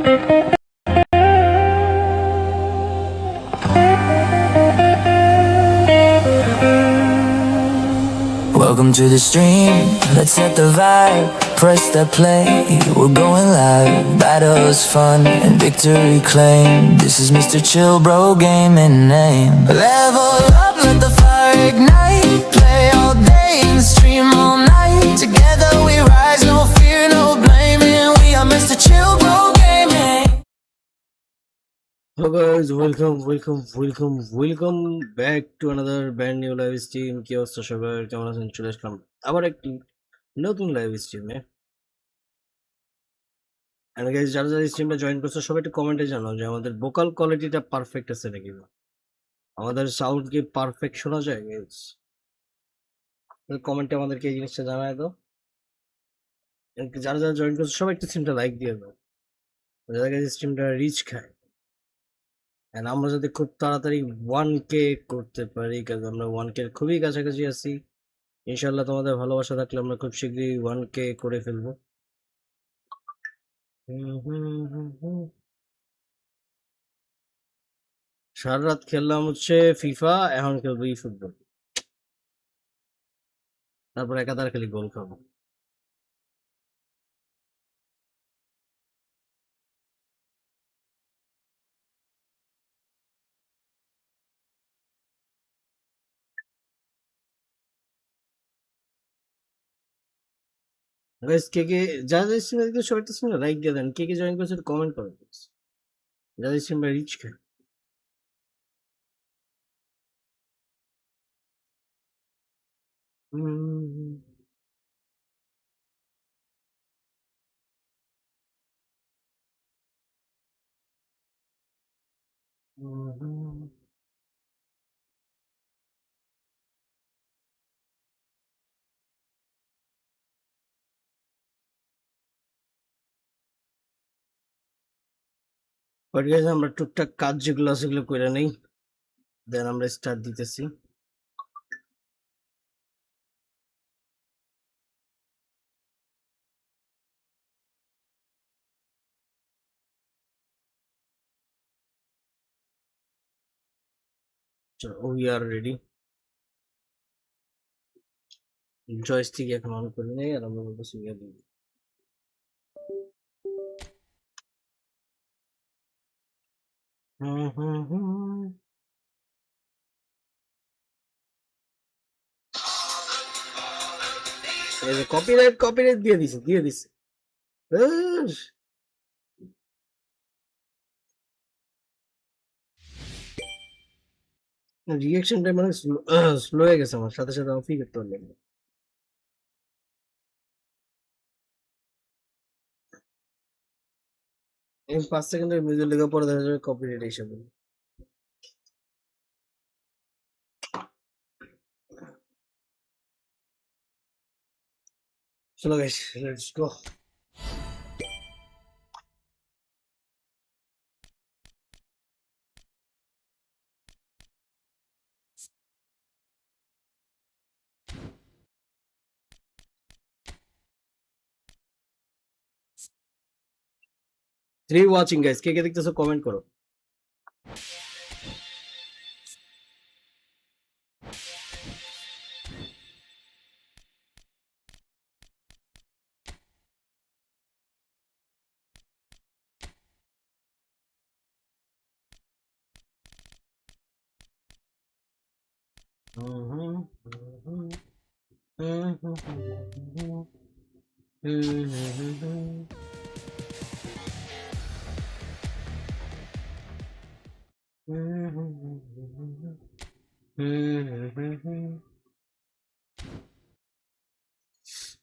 Welcome to the stream, let's set the vibe, press that play, we're going live, battles fun and victory claim, this is Mr. Chill Bro Gaming name. Level up, let the fire ignite, play all day and stream all night, together we rise, no fear, no blaming, we are Mr. Chill Bro Gaming. Hello guys, welcome back to another brand new live stream. কি অবস্থা সবার, কেমন আছেন? চলে আসলাম আবার একটি নতুন live স্ট্রিমে। And guys, যারা যারা স্ট্রিমটা জয়েন করছো সবাই একটু কমেন্টে জানাও যে আমাদের ভোকাল কোয়ালিটিটা পারফেক্ট আছে নাকি, আমাদের সাউন্ড কি পারফেক্ট শোনা যায় গাইস? কমেন্টে আমাদেরকে এই জিনিসটা জানায় দাও। যারা যারা জয়েন করছো সবাই একটু স্ট্রিমটা লাইক দিয়ে দাও, যারা গাইস স্ট্রিমটা রিচ খায়। এন্ড আমরা যদি খুব তাড়াতাড়ি 1K করতে পারি, কারণ আমরা 1K এর খুবই কাছাকাছি আছি। ইনশাল্লাহ তোমাদের ভালোবাসা থাকলে আমরা খুব শীঘ্রই 1K করে ফেলবো। সারা রাত খেললাম হচ্ছে ফিফা, এখন খেলবো ই ফুটবল, তারপর একাধারে খালি গোল খাবো। গাইস, কে কে যারা স্ট্রিমে দেখতে সবাই একটা স্ট্রিমে লাইক দিয়ে দেন, কে কে জয়েন করছে কমেন্ট করো প্লিজ, যারা স্ট্রিমটা রিচ খায়। বাট গাইস, আমরা টুকটাক কাজ যেগুলো আছে সেগুলো করে নেই, দেন আমরা স্টার্ট দিতেছি। We are ready. জয়স্টিক এখন অন করি নাই, আর আমরা বলতেছি কপিরাইট দিয়ে দিছে। রিঅ্যাকশন টাইম মানে স্লো হয়ে গেছে, আমার সাথে সাথে অফই করতে পারলাম না। এই 5 সেকেন্ডের ভিডিও লেগে পরে দেখা যাবে কপিরাইট হিসেবে। চলো guys, let's go. Three watching guys, কে কে দেখতেছো কমেন্ট করো।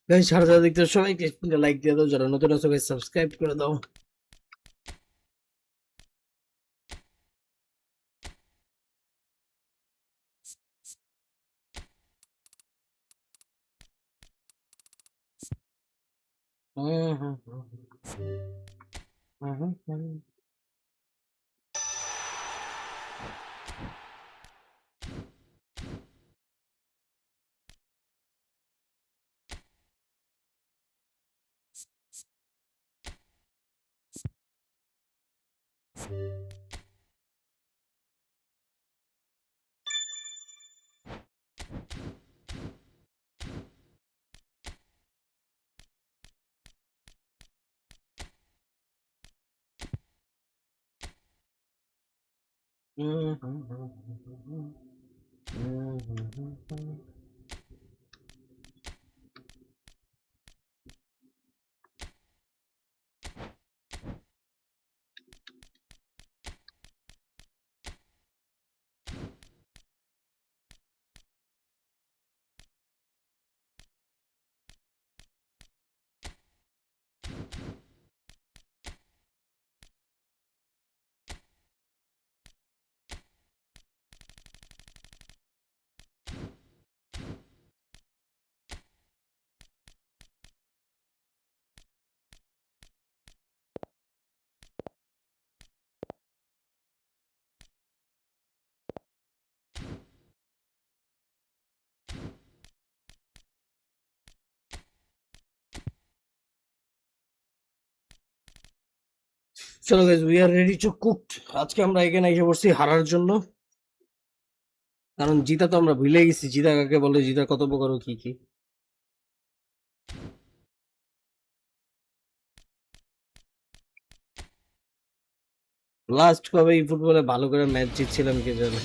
গাইস, যারা যারা দেখতেছো সবাই লাইক দিয়ে দাও, যারা নতুন আছো গাইস সাবস্ক্রাইব করে দাও। চলো guys, we are ready to cook. আজকে আমরা এখানে এসে পড়ছি হারার জন্য, কারণ জিতা তো আমরা ভুলে গেছি। জিতা কাকে বলে, জিতা কত প্রকার ও কি কি। লাস্ট কবে এই ফুটবলে ভালো করে ম্যাচ জিতছিলাম কে জানে।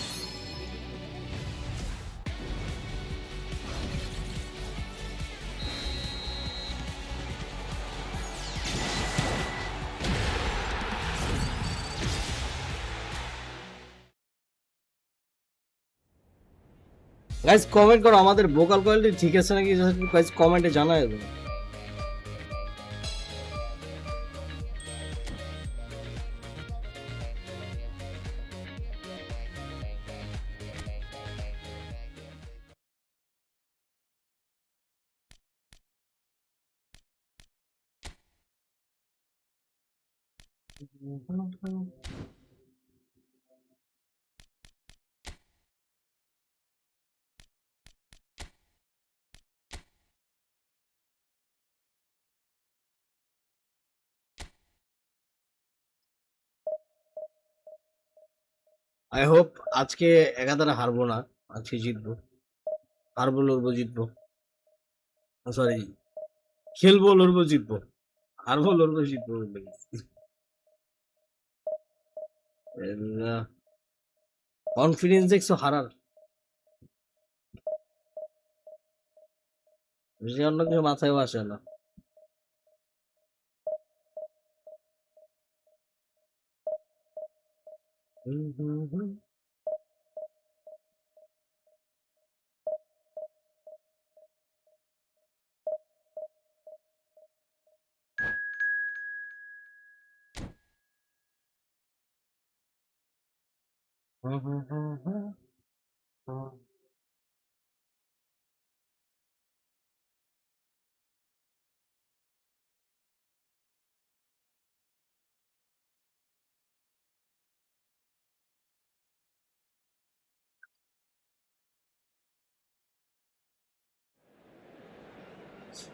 গাইস কমেন্ট করো আমাদের ভোকাল কোয়ালিটি ঠিক আছে নাকি, গাইস কমেন্টে জানায় দেবো। আই হোপ আজকে একাধারে হারবো না, আজকে জিতবো। হারবো লড়বো জিতবো, সরি খেলবো লড়বো জিতবো, হারবো লড়বো জিতবো বলে গেছি। কনফিডেন্স দেখছো হারার, বেশি অন্য কিছু মাথায় আসে না।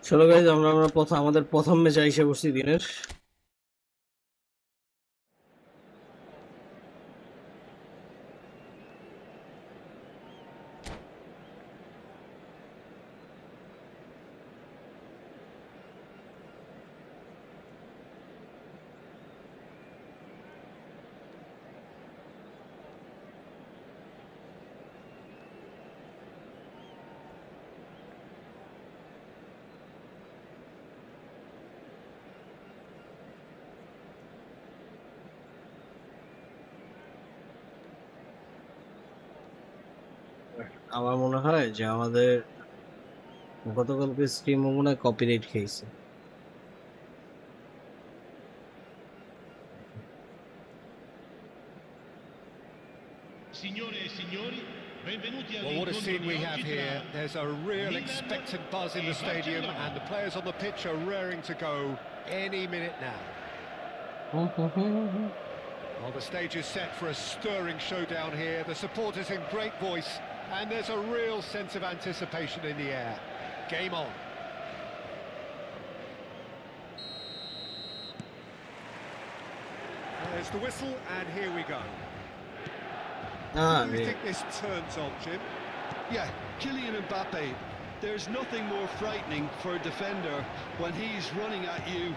চলো গাইজ, আমরা আমাদের প্রথম ম্যাচ এসে বসছি দিনের। আমার মনে হয় যে আমাদের গতকালকে স্ট্রিম মনে হয় কপিরাইট খেয়েছে। Well, what a scene we have here. There's a real expectant buzz in the stadium and the players on the pitch are raring to go any minute now. Well, the stage is set for a stirring showdown here. The supporters in great voice and there's a real sense of anticipation in the air. Game on. There's the whistle, and here we go. Ah, Who do you think this turns on, Jim? Yeah, Kylian Mbappe. There's nothing more frightening for a defender when he's running at you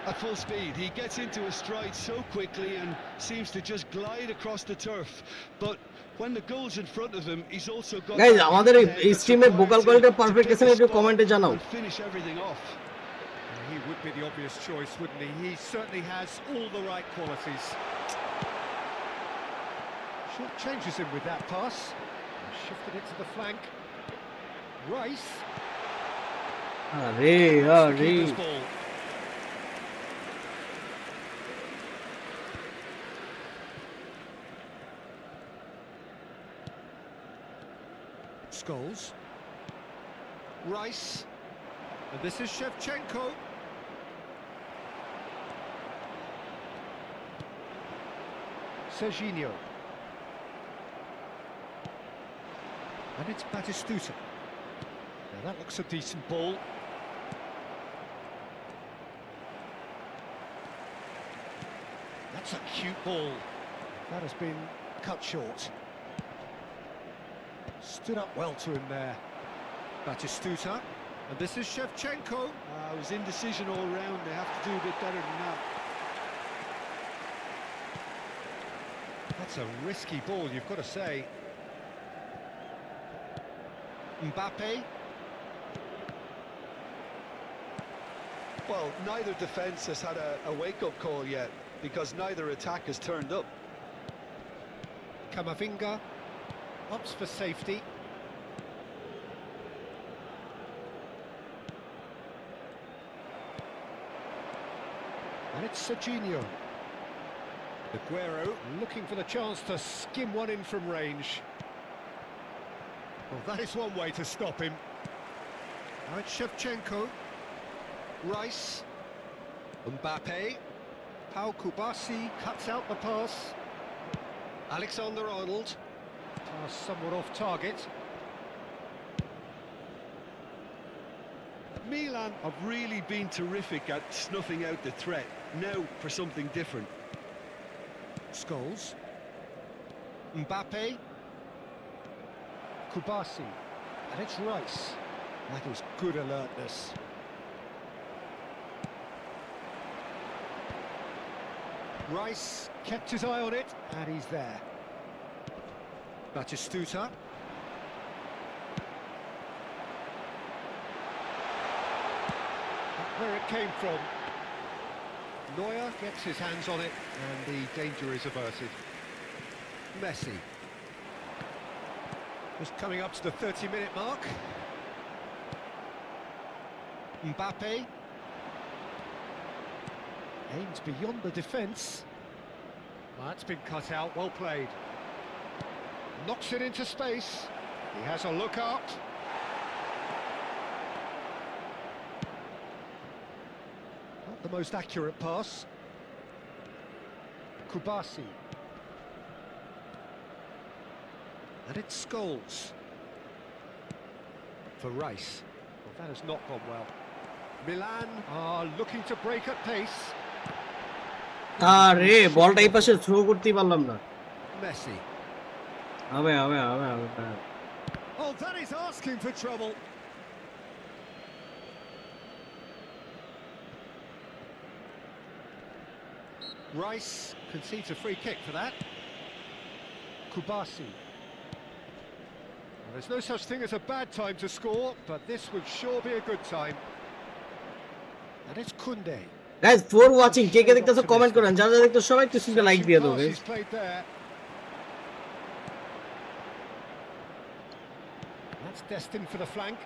at full speed. He gets into a stride so quickly and seems to just glide across the turf. But when the goal's in front of him, he's also got Guys, that আমাদের head এই that's স্ট্রিমের required vocal to quality pick perfect a আছে একটু spot কমেন্টে জানাও। and finish everything off. He would be the obvious choice, wouldn't he? He certainly has all the right qualities. Short changes him with that pass. Shifted it to the flank. Rice. Keeper's ball. Scholes. Rice. And this is Shevchenko. Serginho. And it's Batistuta. Now that looks a decent ball. That's a cute ball. That has been cut short. Stood up well to him there. Batistuta. And this is Shevchenko. It was indecision all round. They have to do a bit better than that. That's a risky ball, you've got to say. Mbappe. Well, neither defence has had a wake-up call yet because neither attack has turned up. Kamavinga opts for safety. And it's Serginho. Aguero looking for the chance to skim one in from range. Well, that is one way to stop him. Now it's Shevchenko. Rice. Mbappe. Pau Kubasi cuts out the pass. Alexander-Arnold. Pass somewhat off target. Milan have really been terrific at snuffing out the threat. Now for something different. Scholes. Mbappe. Kubasi. And it's Rice. That was good alertness. Rice kept his eye on it, and he's there. Batistuta. That's where it came from. Neuer gets his hands on it, and the danger is averted. Messi. Just coming up to the 30-minute mark. Mbappe. Aims beyond the defence. That's been cut out, well played. Knocks it into space. He has a look out. Not the most accurate pass. Kubasi. And it's Scholes. For Rice. Well, that has not gone well. Milan are looking to break at pace. আরে বলটা এই পাশে throw করতেই পারলাম না। Messi. হবে। Oh, that is asking for trouble. Rice concedes a free kick for that. Kubasi. Well, there's no such thing as a bad time to score, but this would sure be a good time. And it's Kunde. Guys for watching কে কে দেখতেছো comment করেন, যারা দেখতে সবাই একটু simple like দিয়ে দাও guys. He's played there. That's destined for the flank.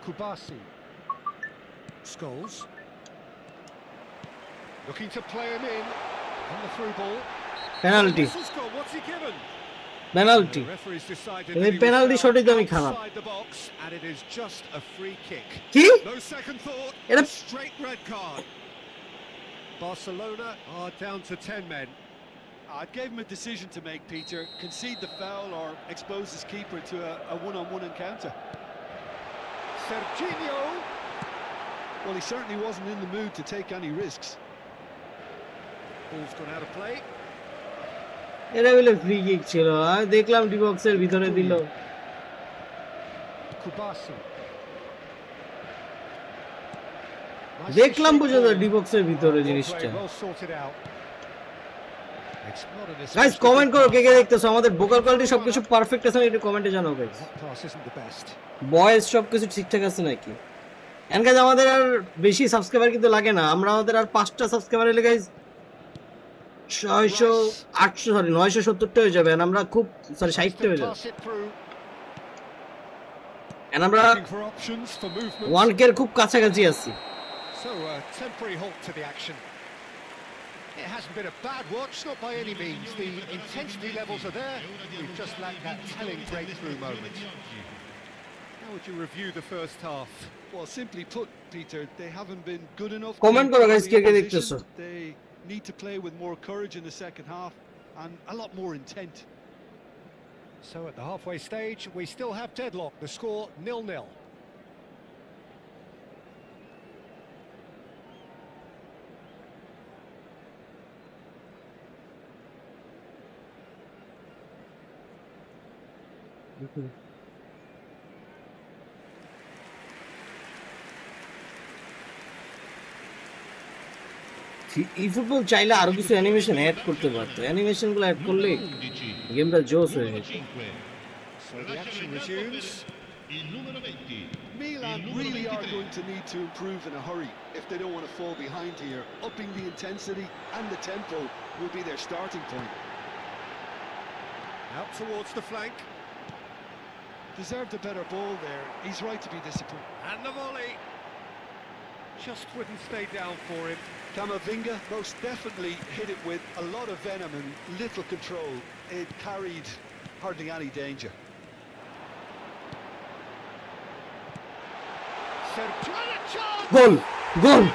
Kubasi. Scholes. Looking to play him in. On the through ball. Penalty What's he given? Penalty এই পেনাল্টি শটে তো আমি খারাপ And it is just a free kick. কি No second thought. এটা Straight red card. Barcelona are down to 10 men. I gave him a decision to make, Peter. Concede the foul or expose his keeper to a one-on-one encounter. Serginho. Well, he certainly wasn't in the mood to take any risks. Ball's gone out of play. এটা বলে free kick ছিল, আমি দেখলাম D বক্সের ভিতরে দিল। Kubasi. দেখলাম বুঝো ডি বক্সের ভিতরে জিনিসটা। Well sorted out. It's not an guys especially comment good করো কে কে pass. দেখতেছো, আমাদের ভোকাল কোয়ালিটি সবকিছু পারফেক্ট আছে নাকি একটু কমেন্টে জানাও guys. That pass isn't the best. Voice সবকিছু ঠিকঠাক আছে নাকি? এন্ড গাইস আমাদের আর বেশি সাবস্ক্রাইবার কিন্তু লাগে না, আমাদের আর 5টা সাবস্ক্রাইবার এলে গাইস 600 800 সরি 970টা হয়ে যাবে, এন্ড আমরা খুব সরি 60টা হয়ে যাবে, Pass it through. এন্ড আমরা Looking for options for movement. 1k এর খুব কাছাকাছি আছি। So a temporary halt to the action. It hasn't been a bad watch, not by any means. The intensity levels are there. We've just lacked that telling breakthrough moment. How would you review the first half? Well, simply put, Peter, they haven't been good enough. Comment to করো guys, control K the K opposition. দেখতেছো? They need to play with more courage in the second half and a lot more intent. So at the halfway stage, we still have deadlock. The score 0-0. eFootball চাইলে আরো কিছু animation add করতে পারতো, অ্যানিমেশনগুলো add করলে গেমটা জোস হয়ে যেত। So the action resumes. Milan really are going to need to improve in a hurry if they don't want to fall behind here. Upping the intensity and the tempo will be their starting point. Out towards the flank. Deserved a better ball there. He's right to be disappointed. And the volley. Just wouldn't stay down for him. Camavinga most definitely hit it with a lot of venom and little control. It carried hardly any danger. Goal goal,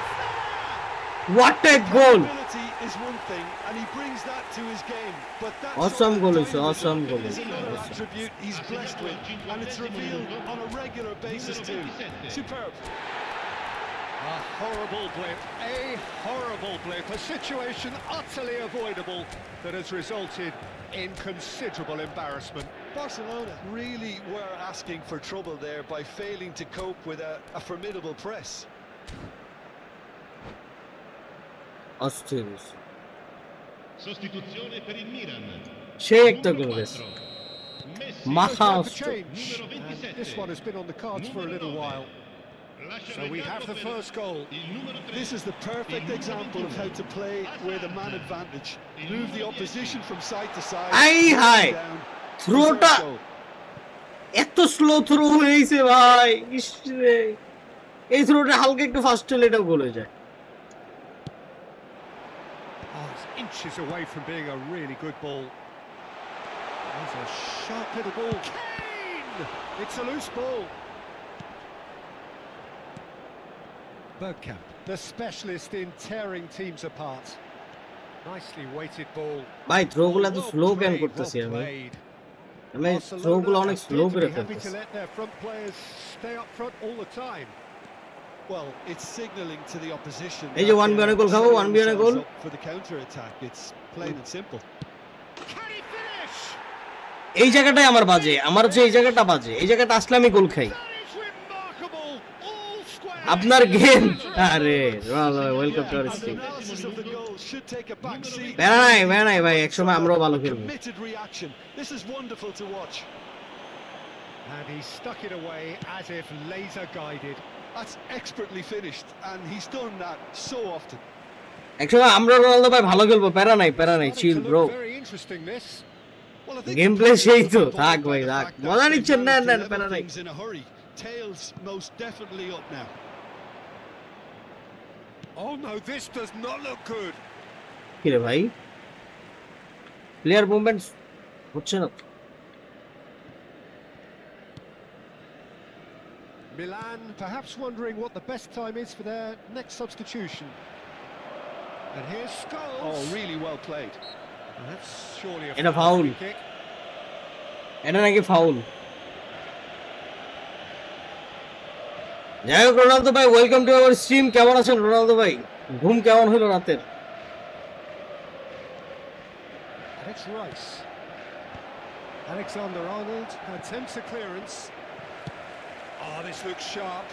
what a goal! Ability is one thing, and he brings that to his game. But that Awesome sort goal, of it's awesome goal. is another attribute he's blessed with, and it's revealed on a regular basis too. Superb. A horrible blip, a horrible blip, a situation utterly avoidable that has resulted in considerable embarrassment. Barcelona really were asking for trouble there by failing to cope with a formidable press. অস্থির Sostituzione per il Milan. সে একটা গোল গেছে, মাথা Time for নষ্ট। change, and this one has been on the cards for a little while. So we have the first goal. This is the perfect example of how to play with a man advantage. Move the opposition from side to side. আই high, down, থ্রোটা deserved goal. এত slow throw হয়েছে ভাই, ইস রে, এই থ্রোটা হালকা একটু fast হলে এটাও গোল হয়ে যায়। Oh, it's inches away from being a really good ball. That's a sharp little ball. Kane! It's a loose ball. Bergkamp, the specialist in tearing teams apart. Nicely weighted ball. ভাই থ্রোগুলো এত Well slow কেন played, করতেছি well আমি? played. আমি থ্রোগুলো Barcelona অনেক appear slow to করে be happy to ফেলতেছি। let their front players stay up front all the time. Well, it's signalling to the opposition. এই যে that 1v1 they're গোল খাবো, setting 1v1 goal. themselves up for the counter attack. It's plain and simple. Can he finish? এই জায়গাটাই আমার বাজে, আমার হচ্ছে এই জায়গাটা বাজে, এই জায়গাটা আসলে আমি গোল খাই। That is remarkable. All square. আপনার গেম, আরে welcome to our stream. Analysis of the goal should take a back seat. প্যারা নাই ভাই, একসময় আমরাও ভালো খেলবো। Committed reaction. This is wonderful to watch. And he stuck it away as if laser guided. That's expertly finished, and he's done that so often. একসময় আমরা Ronaldo ভাই ভালো খেলবো, প্যারা নাই Starting chill to bro. look very interesting this. Well, I think Gameplay the players সেই তো, are থাক bothered ভাই, by the থাক। fact that মজা they নিচ্ছেন, managed to নেন, level প্যারা নাই। things in a hurry. Tails most definitely up now. Oh no, this does not look good. কি রে ভাই, প্লেয়ার মুভমেন্টস হচ্ছে না। Milan perhaps wondering what the best time is for their next substitution. And here's Scholes. Oh, really well played. And that's surely a And a foul. free kick. এটা নাকি foul. যাই হোক Ronaldo ভাই, welcome to our stream. কেমন আছেন Ronaldo ভাই? ঘুম কেমন হলো রাতের? And it's Rice. Alexander-Arnold attempts a clearance. Oh, this looks sharp.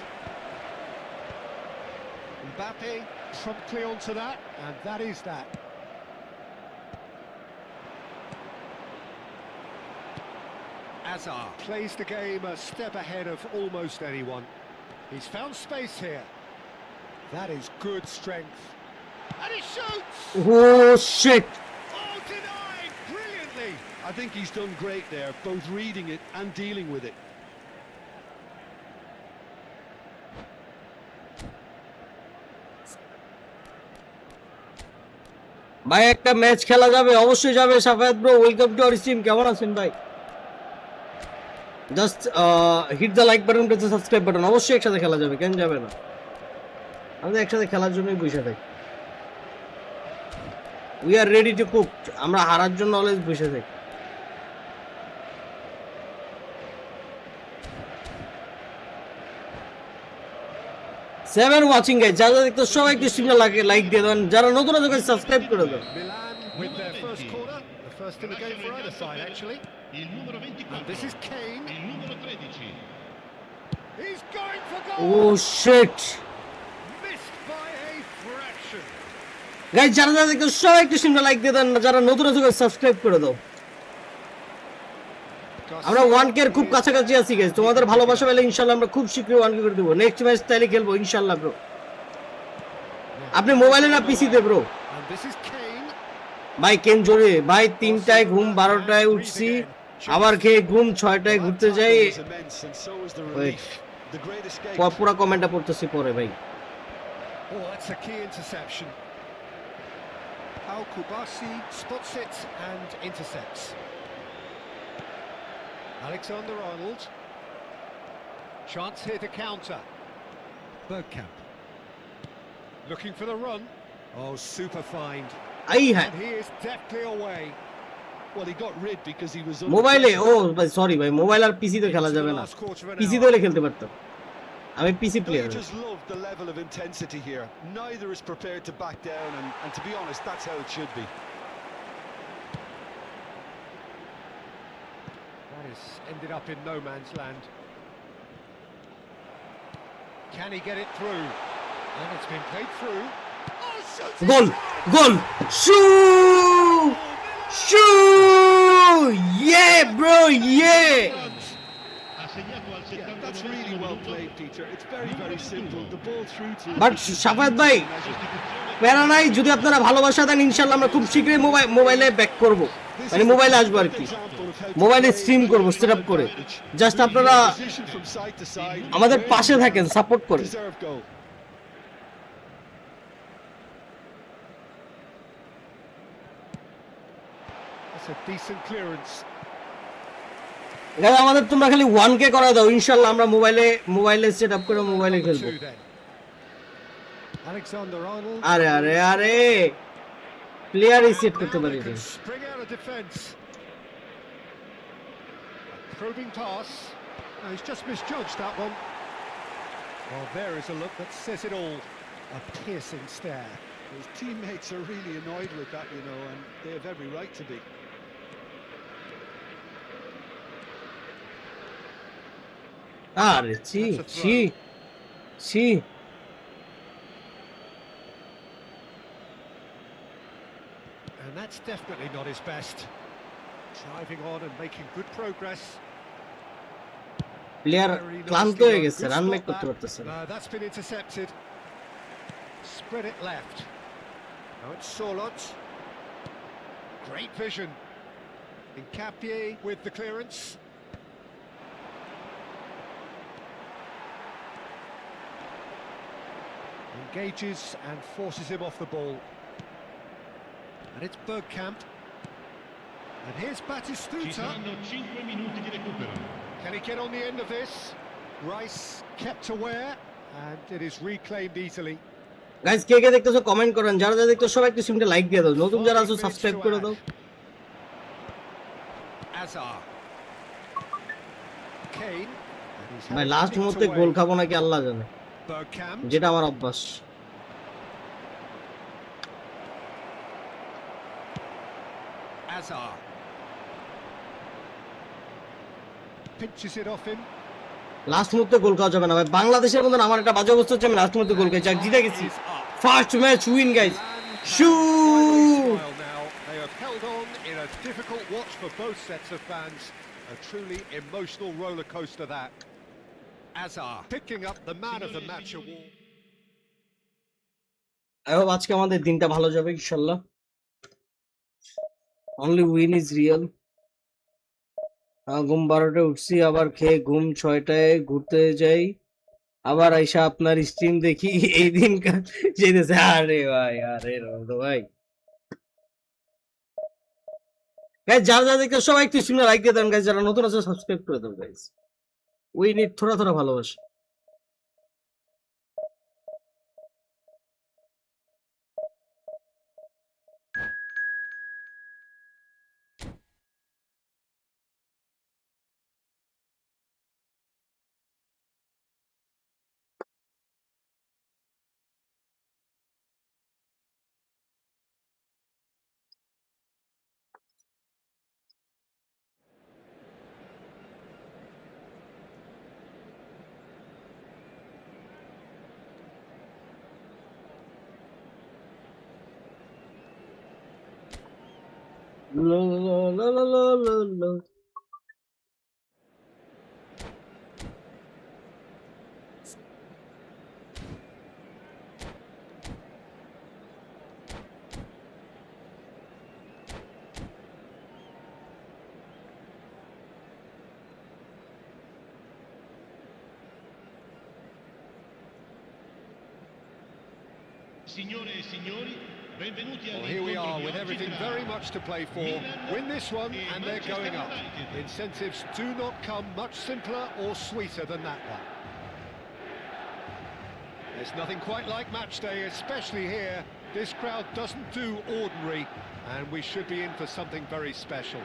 Mbappe promptly onto that, and that is that. Azar plays the game a step ahead of almost anyone. He's found space here. That is good strength. And he shoots! Oh shit! Oh, denied! Brilliantly! I think he's done great there, both reading it and dealing with it. ভাই একটা match খেলা যাবে? অবশ্যই যাবে Safayat bro, welcome to our stream. কেমন আছেন ভাই? Just hit the like button, press the subscribe button. অবশ্যই একসাথে খেলা যাবে, কেন যাবে না? আমাদের একসাথে খেলার জন্যই বসে থাকি। We are ready to cook. আমরা হারার জন্য অলওয়েজ বসে থাকি। সেভেন ওয়াচিং গাইস, যারা দেখতে সবাই একটু স্ট্রিমটা লাইক দিয়ে দেন, যারা নতুন আছে সাবস্ক্রাইব করে দেন। Milan with their first corner, the first in the game for either side actually. And this is Kane. He's going for goal. Oh shit! Missed by a fraction. Guys যারা দেখতে সবাই একটু স্ট্রিমটা like দিয়ে দেন, যারা নতুন আছে subscribe করে দাও। আমরা 1k এর খুব কাছাকাছি আছি গাইস, তোমাদের ভালোবাসা পেলে ইনশাআল্লাহ আমরা খুব শীঘ্রই 1k করে দেব। নেক্সট ম্যাচ তাইলে খেলবো ইনশাআল্লাহ ব্রো। আপনি মোবাইলে না পিসিতে bro? And this is Kane. ভাই কেন জোরে ভাই, 3টায় ঘুম, 12টায় উঠছি, আবার খেয়ে ঘুম, 6টায় ঘুরতে যাই। পুরো কমেন্টটা পড়তেছি পরে ভাই। Oh, that's a key interception. Pau Kubasi spots it and intercepts. Alexander-Arnold. Chance here to counter. Bergkamp. Looking for the run. Oh, super find. I হ্যাঁ, And he is deftly away. Well, he got rid because he was মোবাইলে। ও ভাই sorry ভাই, mobile আর পিসিতে খেলা যাবে না। পিসিতে হলে খেলতে পারতাম, আমি পিসি Don't you player. just love the level of intensity here? Neither is prepared to back down, and to be honest, that's how it should be. That has ended up in no man's land. Can he get it through? And it's been played through. Oh, shoots! গোল গোল, শু শু, ইয়ে bro ইয়ে। Yeah, that's really well played, Peter. It's very, very simple. The ball through to. But Safayat ভাই প্যারা নাই, যদি আপনারা ভালোবাসা দেন ইনশাআল্লাহ আমরা খুব শীঘ্রই মোবাইলে ব্যাক করব, মানে মোবাইলে আসবো আর কি, মোবাইলে স্ট্রিম করব সেট আপ করে। জাস্ট আপনারা আমাদের পাশে থাকেন, সাপোর্ট করেন। Deserved goal. That's a decent clearance. Guys আমাদের তোমরা খালি 1k করা দাও, ইনশাআল্লাহ আমরা মোবাইলে সেট আপ করে মোবাইলে খেলবো। Two then. Alexander-Arnold. আরে আরে আরে, প্লেয়ারই সেট করতে Now পারি they না। can spring out of defence. A probing pass. No, he's just misjudged that one. Well, there is a look that says it all. A piercing stare. His teammates are really annoyed with that, you know, and they have every right to be. আরে ছি ছি ছি। And that's definitely not his best. Driving on and making good progress. Player Very ক্লান্ত nicely হয়ে done. গেছে, Good run stop make করতে that. পারতেছে না। No, that's been intercepted. Spread it left. Now it's Sorlot. Great vision. Incapie with the clearance. Engages and forces him off the ball. And it's Bergkamp. And here's Batistuta. Can he get on the end of this? Rice kept aware, and it is reclaimed easily. Guys কে কে দেখতেছো comment করেন, যারা যারা দেখতেছো সবাই একটু সিমটা লাইক দিয়ে দাও, নতুন যারা আছো সাবস্ক্রাইব করে দাও। Azar. Kane. And he's ভাই had লাস্ট it মুহূর্তে away. গোল খাবো নাকি আল্লাহ জানে। Bergkamp. যেটা আমার অভ্যাস। Azar pinches it off him. Last মুহূর্তে গোল খাওয়া যাবে না ভাই। বাংলাদেশের মতন আমার একটা বাজে অবস্থা হচ্ছে, আমি লাস্ট মুহূর্তে গোল খেয়েছি আর জিতে গেছি। First match win guys. Shoot! Now they have held on in a difficult watch for both sets of fans. A truly emotional roller coaster that. Azar picking up the man of the match award. I hope আজকে আমাদের দিনটা ভালো যাবে ইনশাআল্লাহ। Only win is real. ঘুম 12টায় উঠছি, আবার খেয়ে ঘুম 6টায় ঘুরতে যাই, আবার আইসা আপনার স্ট্রিম দেখি। এই দিন যেতেছে। আরে ভাই, আরে রোদ ভাই। গাইস যারা যারা দেখতে সবাই একটু স্ট্রিমে লাইক দিয়ে দেন গাইস, যারা নতুন আছে সাবস্ক্রাইব করে দেন গাইস। উই নিড থোড়া থোড়া ভালোবাসা। লা লা লা লা লা লা। Signore e signori, benvenuti Well, here we are with everything very much to play for. Win this one and they're going up. Incentives do not come much simpler or sweeter than that one. There's nothing quite like match day, especially here. This crowd doesn't do ordinary, and we should be in for something very special.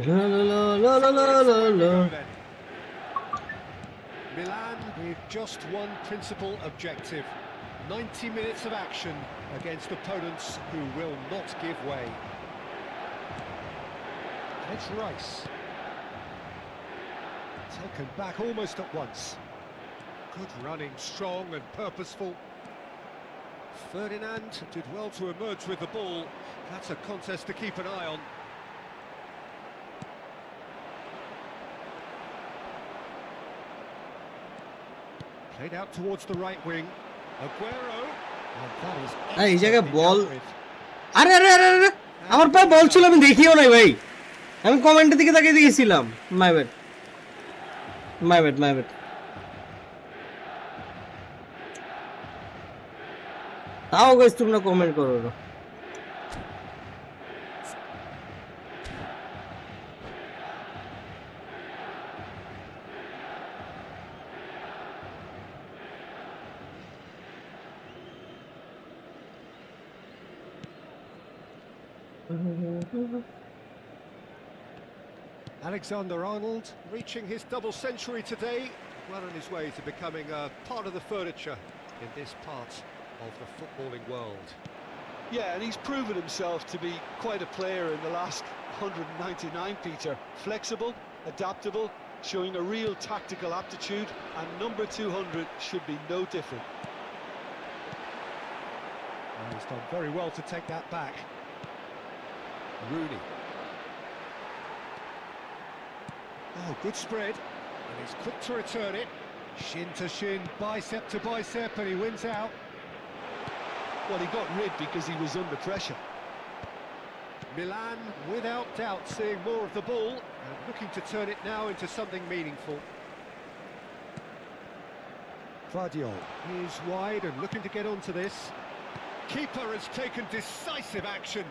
La la la la la la la. Milan with just one principal objective: 90 minutes of action against opponents who will not give way. And it's Rice. Taken back almost at once. Good running, strong and purposeful. Ferdinand did well to emerge with the ball. That's a contest to keep an eye on. Played out towards the right wing. Aguero. And that is এই জায়গায় excellently ball. dealt with. আরে আরে আরে আরে, আমার পায়ে বল ছিল, আমি দেখিও নাই ভাই। আমি কমেন্টের দিকে তাকিয়ে দিয়েছিলাম। My bad, my bad, my bad. তাও গাইস তোমরা কমেন্ট করো না। Alexander-Arnold reaching his double century today, well on his way to becoming a part of the furniture in this part of the footballing world. Yeah, and he's proven himself to be quite a player in the last 199, Peter. Flexible, adaptable, showing a real tactical aptitude, and number 200 should be no different. Well, he's done very well to take that back. Rooney. Oh, good spread, and he's quick to return it. Shin to shin, bicep to bicep, and he wins out. Well, he got rid because he was under pressure. Milan, without doubt, seeing more of the ball and looking to turn it now into something meaningful. Vardiol is wide and looking to get onto this. Keeper has taken decisive action.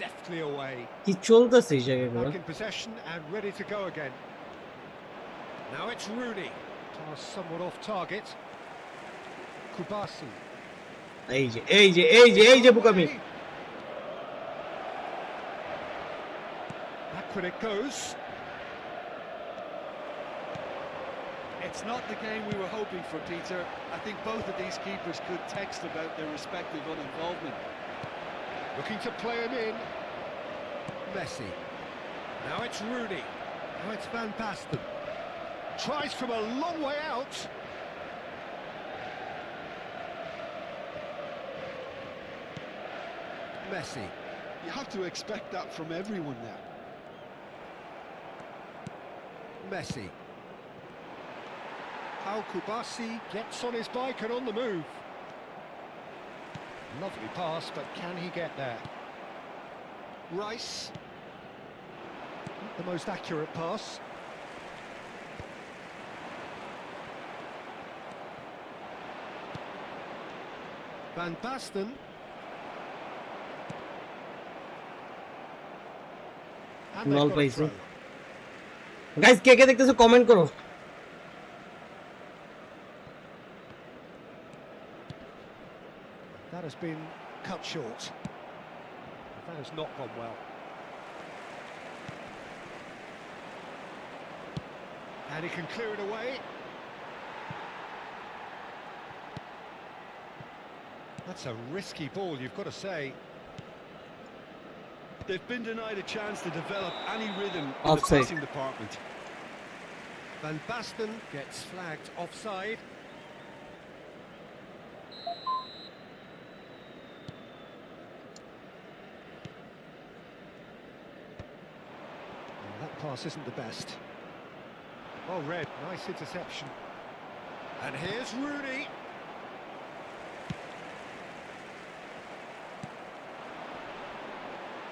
Deftly away. কি চলতেছে এই জায়গায়? Back in possession and ready to go again. Now it's Rooney. Pass somewhat off target. Kubasi. এই যে এই যে এই যে এই যে বুকামি। Back when it goes. It's not the game we were hoping for, Peter. I think both of these keepers could text about their respective uninvolvement. Looking to play him in. Messi. Now it's Rooney. Now it's Van Basten. Tries from a long way out. Messi. You have to expect that from everyone now. Messi. Al Kubasi gets on his bike and on the move. Lovely pass, but can he get there? Rice. Not the most accurate pass. Van Basten. And they've Null got a pace. throw. Guys কে কে দেখতেছো comment করো। That has been cut short. That has not gone well. And he can clear it away. That's a risky ball, you've got to say. They've been denied a chance to develop any rhythm in the Offside. passing department. Van Basten gets flagged offside. That pass isn't the best. Well read, nice interception. And here's Rooney.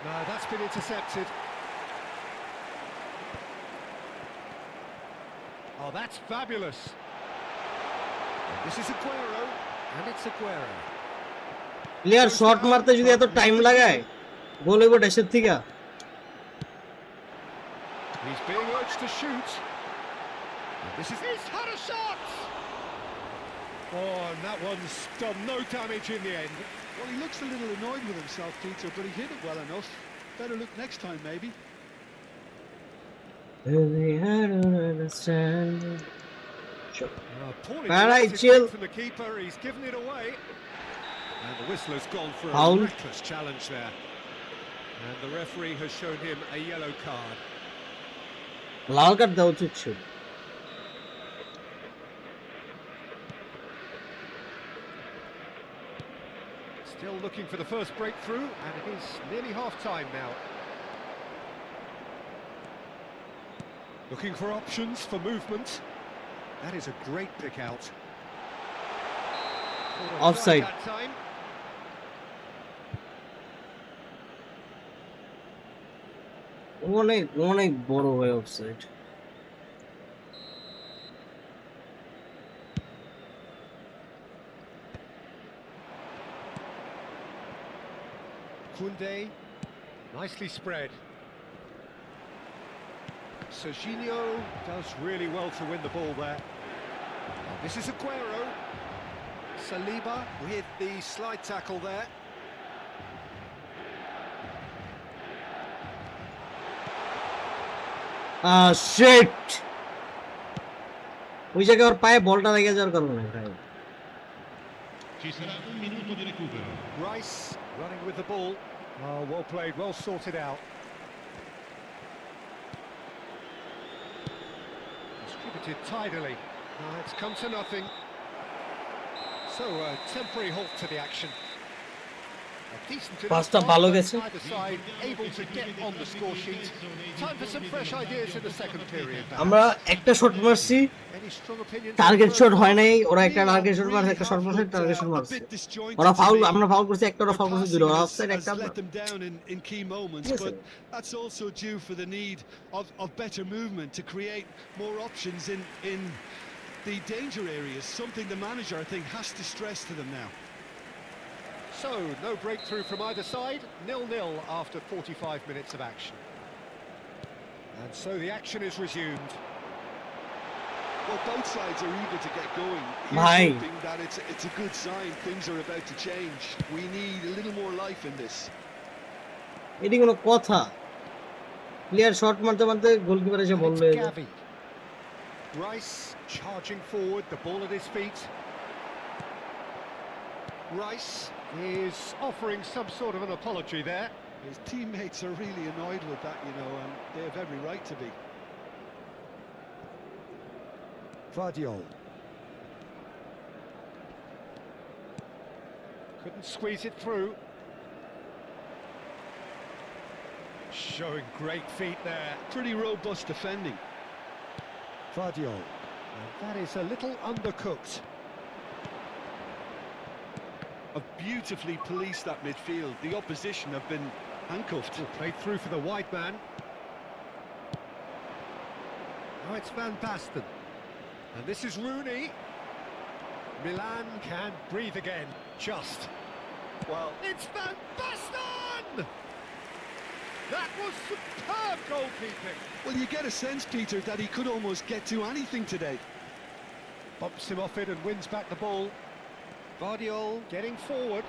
No, that's been intercepted. Oh, that's fabulous. And this is Aguero, and it's Aguero. Player shot মারতে যদি এত time লাগায় গোল হইব ড্যাশের থেকে। He's being urged to shoot. And this is... He's had a shot! Oh, and that one's done no damage in the end. Well, he looks a little annoyed with himself, Peter, but he hit it well enough. Better look next time, maybe. Poorly Alright, defended chill. from the keeper, he's given it away. And the whistler's gone for Foul. a reckless challenge there. And the referee has shown him a yellow card. Lal card দেওয়া উচিত ছিল। Still looking for the first breakthrough, and it is nearly half-time now. Looking for options for movement. That is a great pick out. Offside. That time. অনেক অনেক বড় হয়ে offside. Koundé, nicely spread. Serginho does really well to win the ball there. This is Aguero. Saliba with the slide tackle there. Shit, ওই জায়গায় ওর পায়ে বলটা লেগে যাওয়ার কারণে ভাই। Ci sarà un minuto di recupero. Rice running with the ball. Oh, well played, well sorted out. Distributed tidily. It's come to nothing. So a temporary halt to the action. A decent enough Pasta ভালো গেছে। either side, able to get on the score sheet. Time for some fresh ideas in the second period. আমরা একটা shot মারছি, Any strong opinions? Target shot হয় নাই, ওরা একটা target shot মারছে, একটা শট মারছে, টার্গেট শট মারছে। ওরা ফাউল, আমরা ফাউল করছি একটা, ওরা ফাউল করছে দুটো, ওরা অফসাইড একটা। Has let them down in key moments, Yes, but sir. that's also due for the need of better movement to create more options in the danger areas, something the manager, I think, has to stress to them now. So, no breakthrough from either side, 0-0 after 45 minutes of action. And so the action is resumed. Well, both sides are eager to get going. Bhai. Here's hoping that it's a good sign, things are about to change. We need a little more life in this. এটি কোনো কথা? Player shot মারতে মারতে goalkeeper এসে বলল It's Gavi. Rice charging forward, the ball at his feet. Rice is offering some sort of an apology there. His teammates are really annoyed with that, you know, and they have every right to be. Vardiol. Couldn't squeeze it through. Showing great feet there. Pretty robust defending. Vardiol. And that is a little undercooked. Have beautifully policed that midfield. The opposition have been handcuffed. Played through for the wide man. Now it's Van Basten. And this is Rooney. Milan can breathe again. Just. Well, It's Van Basten! That was superb goalkeeping. well, you get a sense, Peter, that he could almost get to anything today. Bumps him off it and wins back the ball. Vardiol getting forward.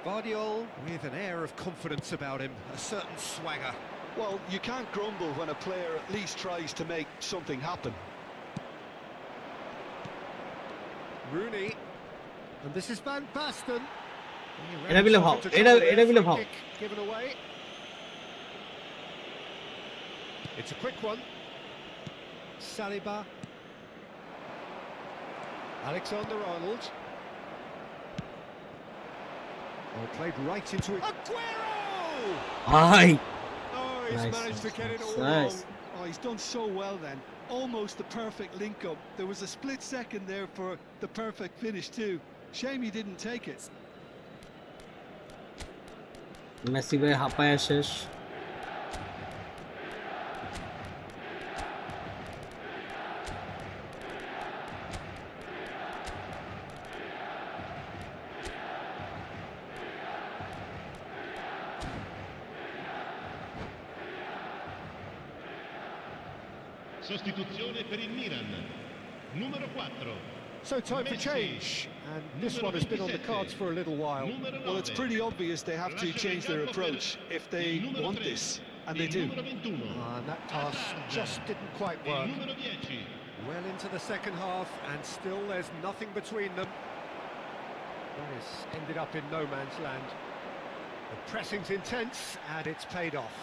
Vardiol with an air of confidence about him, a certain swagger. Well, you can't grumble when a player at least tries to make something happen. Rooney. And this is Van Basten. এটা বিলে ভাও, এটা বিলে ভাও। Given away. It's a quick one. Saliba. Alexander-Arnold. Oh, played right into it. Aguero! ভাই Oh, he's Nice, managed to get it all nice. wrong. Oh, he's done so well then. Almost the perfect link-up. There was a split second there for the perfect finish too. Shame he didn't take it. Messi ভাই হাঁপায়া শেষ। Sostituzione per il Milan. Numero 4. So time for Messi. change. And this Numero one has been on the 27. cards for a little while. Numero Well, it's 9. pretty obvious they have to change their approach if they Il numero want 3. this, and they Il do. numero 21. And that pass just didn't quite Il work. numero 10. Well into the second half, and still there's nothing between them. That has ended up in no man's land. The pressing's intense, and it's paid off.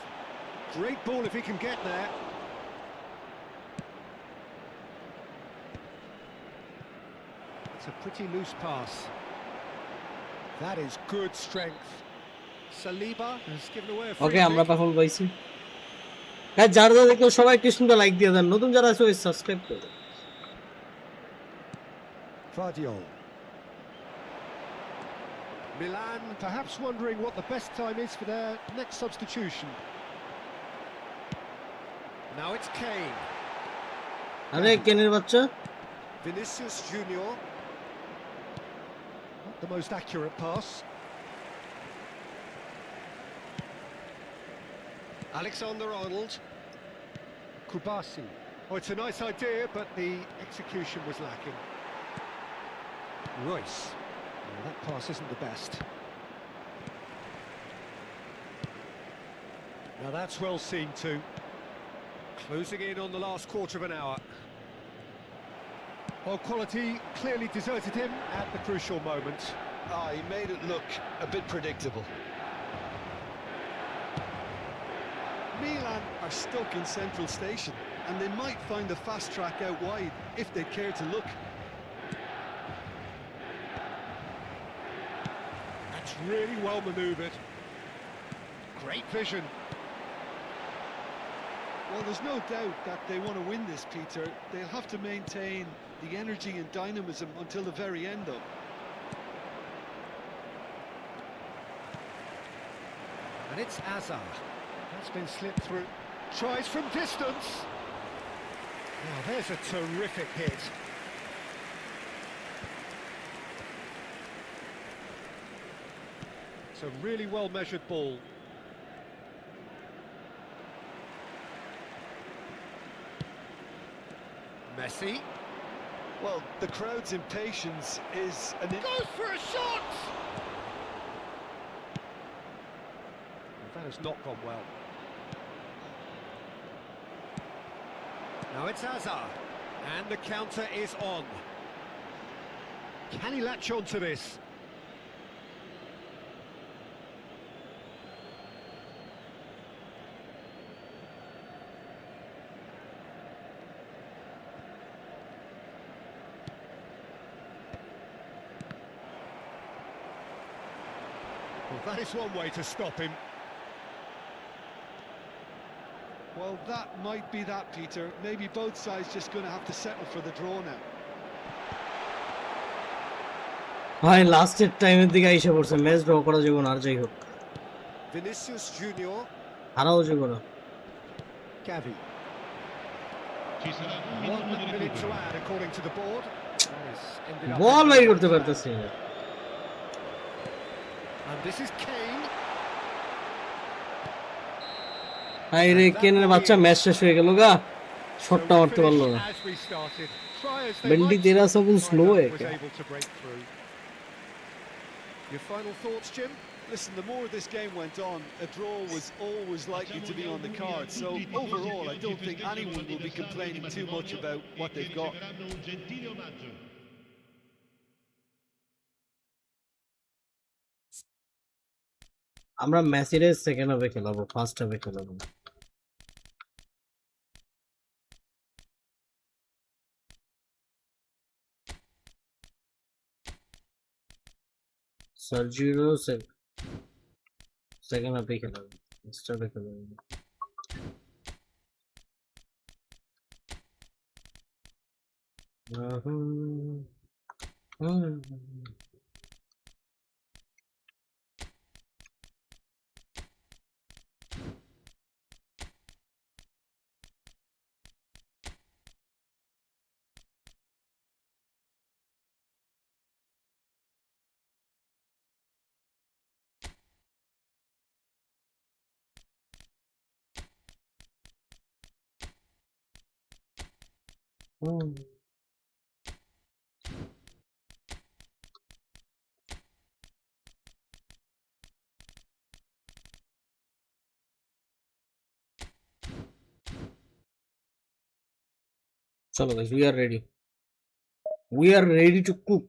Great ball if he can get there. It's a pretty loose pass. That is good strength. Saliba has given away a free ওকে আমরা kick. Perform পাইছি। Guys যারা যারা দেখো সবাই একটু সুন্দর like দিয়ে দেন, নতুন যারা আছে সাবস্ক্রাইব করুন। Vardiol. Milan perhaps wondering what the best time is for their next substitution. Now it's Kane. আরে কেনের বাচ্চা Vinicius Junior. Not the most accurate pass. Alexander-Arnold. Kubasi. Oh, it's a nice idea, but the execution was lacking. Royce. Oh, that pass isn't the best. Now that's well seen too. Closing in on the last quarter of an hour. Well, quality clearly deserted him at the crucial moment. Ah, he made it look a bit predictable. Milan are stuck in central station, and they might find a fast track out wide if they care to look. That's really well manoeuvred. Great vision. Well, there's no doubt that they want to win this, Peter. They'll have to maintain the energy and dynamism until the very end, though. And it's Azar. That's been slipped through. Tries from distance. Now there's a terrific hit. It's a really well measured ball. Messi Well, the crowd's impatience is an... goes for a shot. That has not gone well. Now it's Azar, and the counter is on. Can he latch on to this? Well, that is one way to stop him. Well, that might be that, Peter. Maybe both sides just going to have to settle for the draw now. ভাই লাস্টের টাইমের দিকে আইসা পড়ছে, match draw করা যাবে না আর যাই হোক, Vinicius Junior, হারাও যাবে না। Gavi. Ci sarà un 1 minuto di minute to recupero. add according to the board. Yes, ended up ball in- বাইর করতে পারতেছি না। And this is Kane. হাই রে, কেনের বাচ্চা ম্যাচ শেষ হয়ে গেল গা, So শটটা we মারতে পারলো finish না। as we started. Try as they Bendy might, तेरा सब neither slow है was क्या? able to break through. Your final thoughts, Jim? Listen, the more this game went on, a draw was always likely to be on the card. So overall, I don't think anyone will be complaining too much about what they've got. Riceveranno un gentile omaggio. আমরা ম্যাচের second হাফে খেলাবো, first হাফে খেলাবো। সার্জিরো second হাফে খেলাবো, first হাফে খেলাবো। चलो guys, we are ready. We are ready to cook.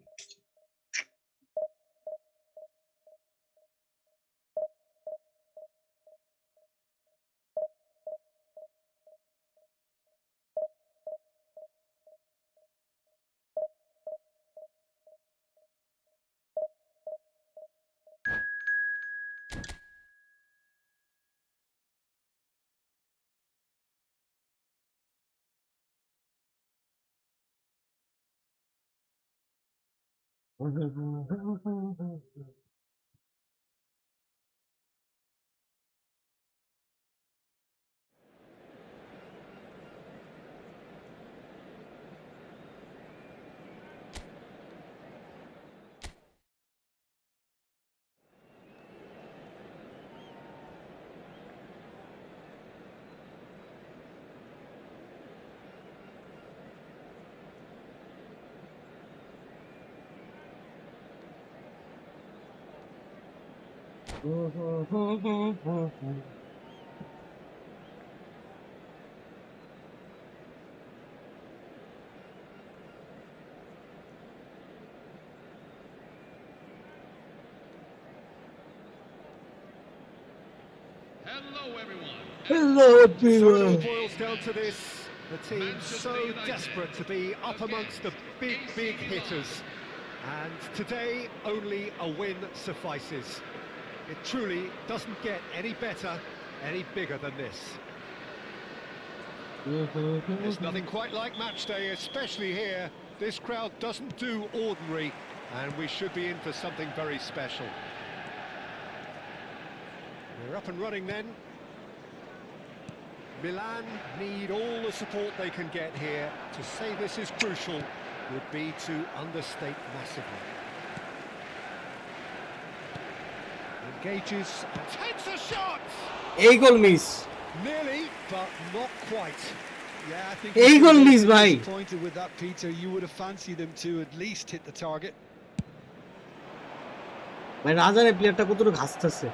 Hello, everyone. Hello So it all everyone. boils down to this. The team so desperate to be up amongst the big hitters. And today, only a win suffices. It truly doesn't get any better, any bigger than this. There's nothing quite like match day, especially here. This crowd doesn't do ordinary, and we should be in for something very special. We're up and running then. Milan need all the support they can get here. To say this is crucial would be to understate massively. Engages and takes a shot! এই goal miss, Nearly, but not quite. Yeah, I think এই গোল you're miss ভাই। disappointed with that, Peter. You would have fancied them to at least hit the target. ভাই রাজারের প্লেয়ারটা কতটুকু ঘাসতেছে।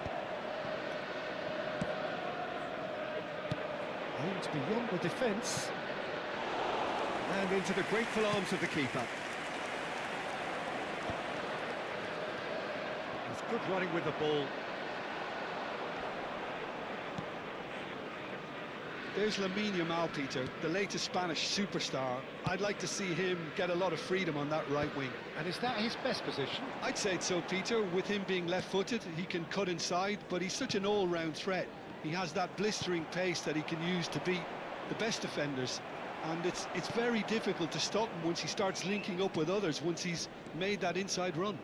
Aims beyond the defence. And into the grateful arms of the keeper. He's good running with the ball. There's Lamine Yamal, Peter, the latest Spanish superstar. I'd like to see him get a lot of freedom on that right wing. And is that his best position? I'd say so, Peter. With him being left-footed, he can cut inside, but he's such an all-round threat. He has that blistering pace that he can use to beat the best defenders. And it's very difficult to stop him once he starts linking up with others, once he's made that inside run.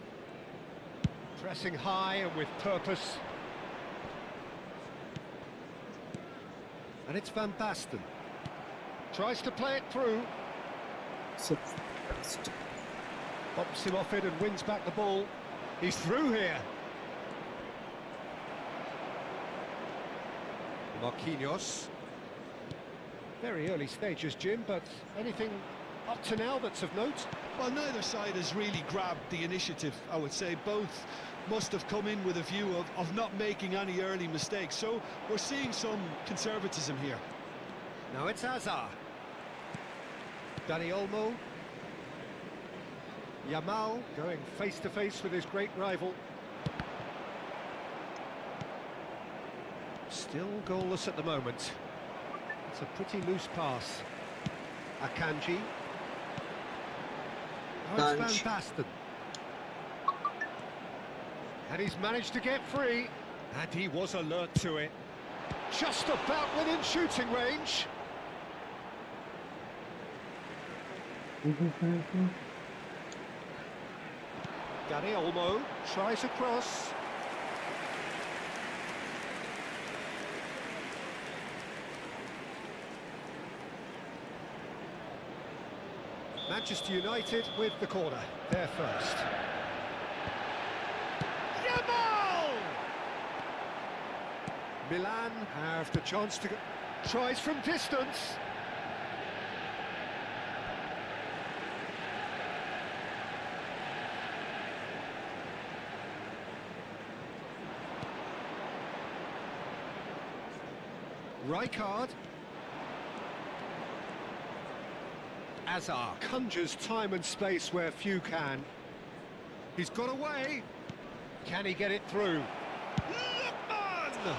Pressing high and with purpose. And it's Van Basten. Tries to play it through. So, Pops him off it and wins back the ball. He's through here. Marquinhos. Very early stages, Jim, but anything up to now that's of note? Well, neither side has really grabbed the initiative, I would say. Both must have come in with a view of not making any early mistakes. So we're seeing some conservatism here. Now it's Hazard. Dani Olmo. Yamal going face-to-face with his great rival. Still goalless at the moment. It's a pretty loose pass. Akanji. Now it's Van Basten. And he's managed to get free. And he was alert to it. Just about within shooting range. Dani Olmo tries a cross. Manchester United with the corner, there first. Yamal! Milan have the chance to go. Tries from distance. Rijkaard. Hazard conjures time and space where few can. He's got away. Can he get it through? Lukman!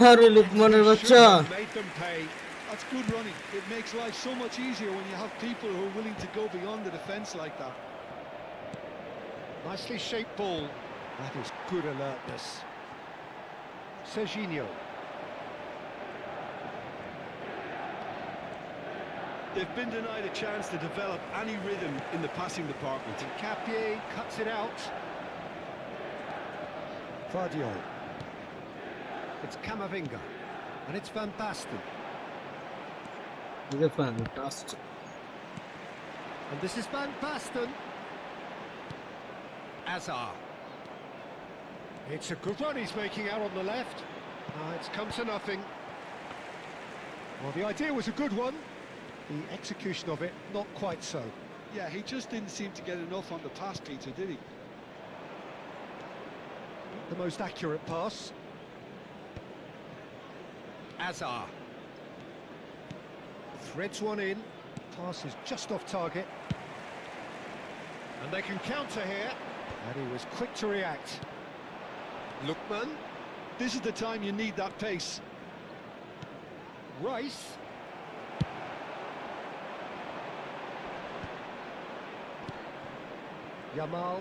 আরে লুকমানের বাচ্চা Made them pay. That's good running. It makes life so much easier when you have people who are willing to go beyond the defence like that. Nicely shaped ball. That is good alertness. Serginho. They've been denied a chance to develop any rhythm in the passing department. Capier cuts it out. Vardio. It's Camavinga. And it's Van Basten. এটা fantastic. And this is Van Basten. Hazard. It's a good run he's making out on the left. It's come to nothing. Well, the idea was a good one. The execution of it, not quite so. Yeah, he just didn't seem to get enough on the pass, Peter, did he? The most accurate pass. Hazard. Threads one in. Pass is just off target. And they can counter here. And he was quick to react. Lukman. This is the time you need that pace. Rice. Yamal.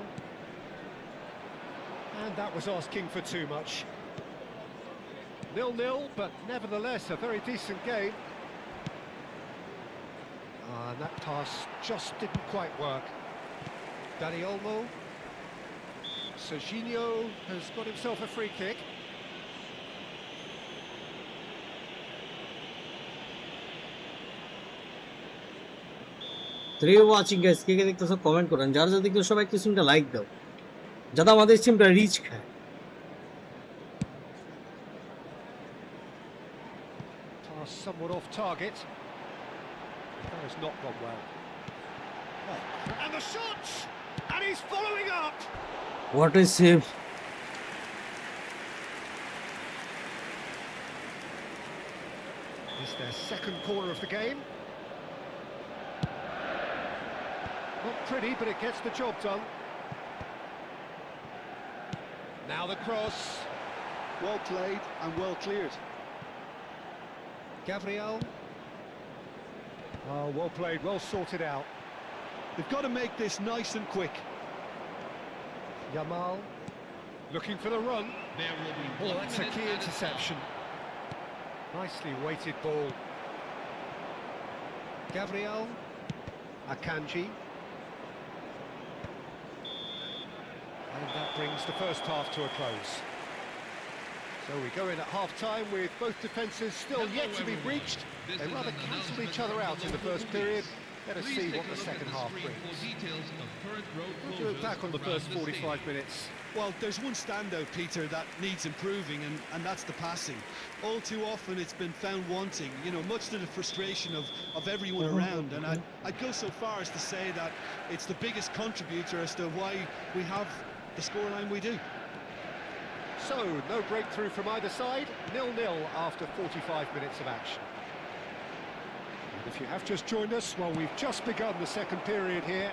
And that was asking for too much. 0-0, but nevertheless a very decent game. And that pass just didn't quite work. Dani Olmo. Serginho has got himself a free kick. Three watching guys, কে কে দেখতেছো comment করেন, যারা যারা দেখতেছো সবাই একটু স্ট্রিমটা like দাও যাতে আমাদের স্ট্রিমটা রিচ খায়। Pass somewhat off target. That has not gone well. And the shot! And he's following up! What a save! It's their second corner of the game. Not pretty, but it gets the job done. Now the cross. Well played and well cleared. Gabriel. Oh, well played, well sorted out. They've got to make this nice and quick. Yamal. Looking for the run. There will be Oh, 1 that's a minute key added interception. Nicely weighted ball. Gabriel. Akanji. And that brings the first half to a close. So we go in at half-time with both defences still yet to be breached. They rather cancelled each other out in the first period. Let us see what the second half brings. What do you attack on the first 45 minutes? Well, there's one standout, Peter, that needs improving, and that's the passing. All too often it's been found wanting, you know, much to the frustration of everyone around. And I'd go so far as to say that it's the biggest contributor as to why we have the scoreline we do. So, no breakthrough from either side, 0-0 after 45 minutes of action. And if you have just joined us, well, we've just begun the second period here.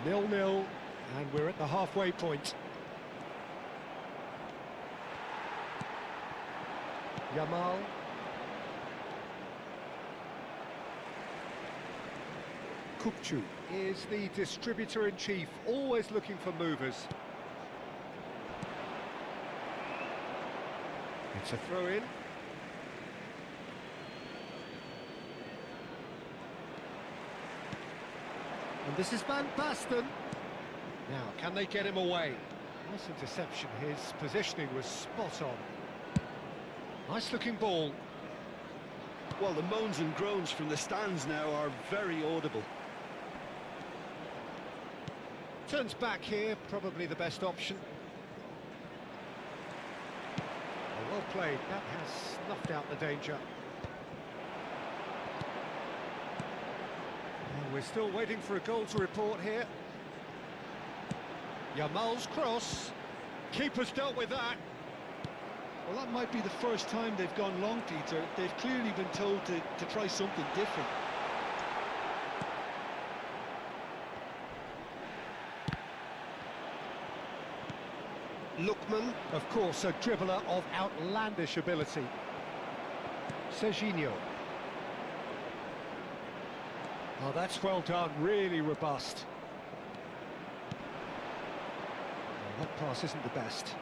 0-0, and we're at the halfway point. Yamal. Kupchu is the distributor-in-chief, always looking for movers. It's a throw-in. And this is Van Basten. Now, can they get him away? Nice interception. His positioning was spot on. Nice-looking ball. Well, the moans and groans from the stands now are very audible. Turns back here, probably the best option. Oh, well played. That has snuffed out the danger. Oh, we're still waiting for a goal to report here. Yamal's cross. Keeper's dealt with that. Well, that might be the first time they've gone long, Peter. They've clearly been told to try something different. Lookman, of course, a dribbler of outlandish ability. Serginho. Oh, that's well done, really robust. Oh, that pass isn't the best.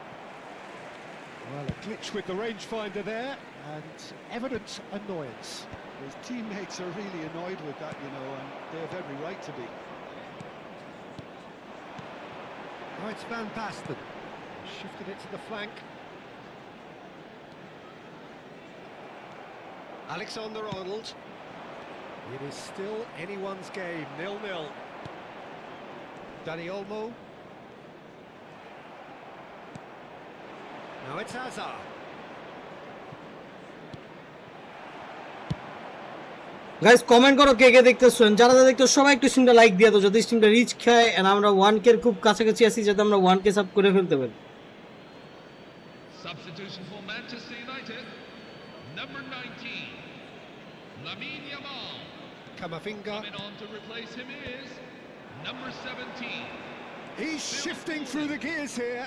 Well, a glitch with the rangefinder there, and evident annoyance. His teammates are really annoyed with that, you know, and they have every right to be. Oh, it's Van Basten. Shifted it to the flank. Alexander-Arnold. It is still anyone's game, 0-0. Dani Olmo. Now it's Hazard. Guys comment করো কে কে দেখতেছেন, যারা যারা দেখতেছো সবাই একটু স্ট্রিমটা like দিয়ে দাও যদি স্ট্রিমটা রিচ খায় এন্ড আমরা 1k এর খুব কাছাকাছি আছি যাতে আমরা 1k সাব করে ফেলতে পারি। Substitution for Manchester United, number 19, Lamine Yamal. Camavinga. Coming on to replace him is number 17. He's shifting through the gears here.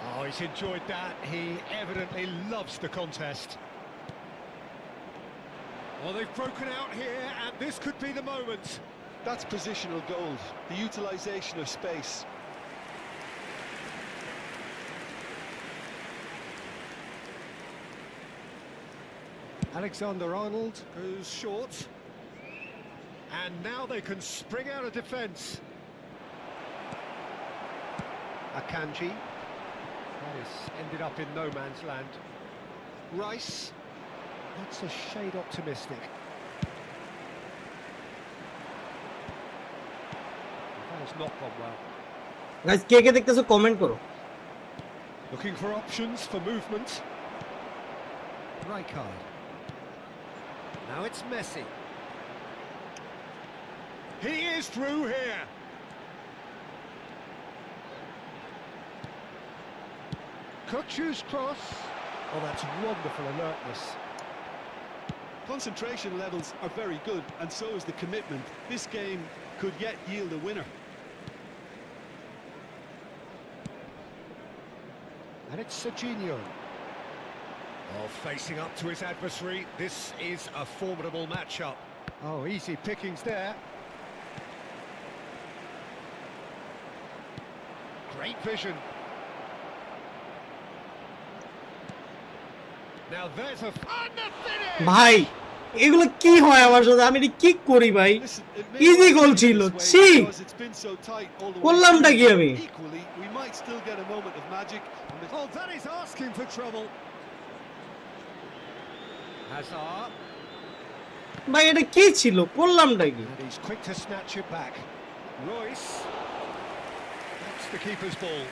Oh, he's enjoyed that. He evidently loves the contest. Well, they've broken out here, and this could be the moment. That's positional gold, the utilisation of space. Alexander-Arnold goes short. And now they can spring out of defence. Akanji. That is ended up in no man's land. Rice. That's a shade optimistic. That has not gone well. Guys, কে কে দেখতেছো comment করো। Looking for options for movement. Rijkaard. Now it's Messi. He is through here. Kutchu's cross. Oh, that's wonderful alertness. Concentration levels are very good, and so is the commitment. This game could yet yield a winner. And it's Serginho. Oh, facing up to his adversary. This is a formidable matchup. Oh, easy pickings there. Great vision. Now there's a and the finish. ভাই এগুলো কি হয় আমার সাথে, আমি কি করি ভাই? Listen, it may Easy not goal be ছিল, this way ছি! because it's been so tight all the way করলামটা through, কি but আমি? equally, we might still get a moment of magic. And the Oh, that is asking for trouble. Hazard. ভাই এটা কি ছিল, করলামটা কি? And he's quick to snatch it back. Royce. That's the keeper's ball.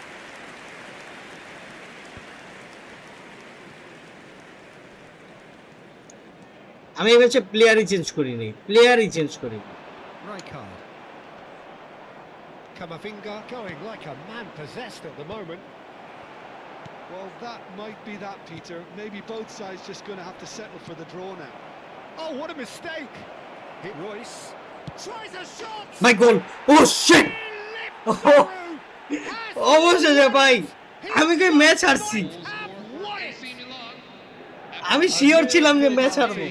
আমি এই ম্যাচে প্লেয়ারই change করিনি, Rijkaard. Kamavinga going like a man possessed at the moment. well, that might be that, Peter. Maybe both sides just going to have to settle for the draw now. Oh, what a mistake! Hit Royce. Tries a shot! ভাই গোল, ও sheet, অবশেষে ভাই আমি কি match হারছি, আমি sure ছিলাম যে match হারবো।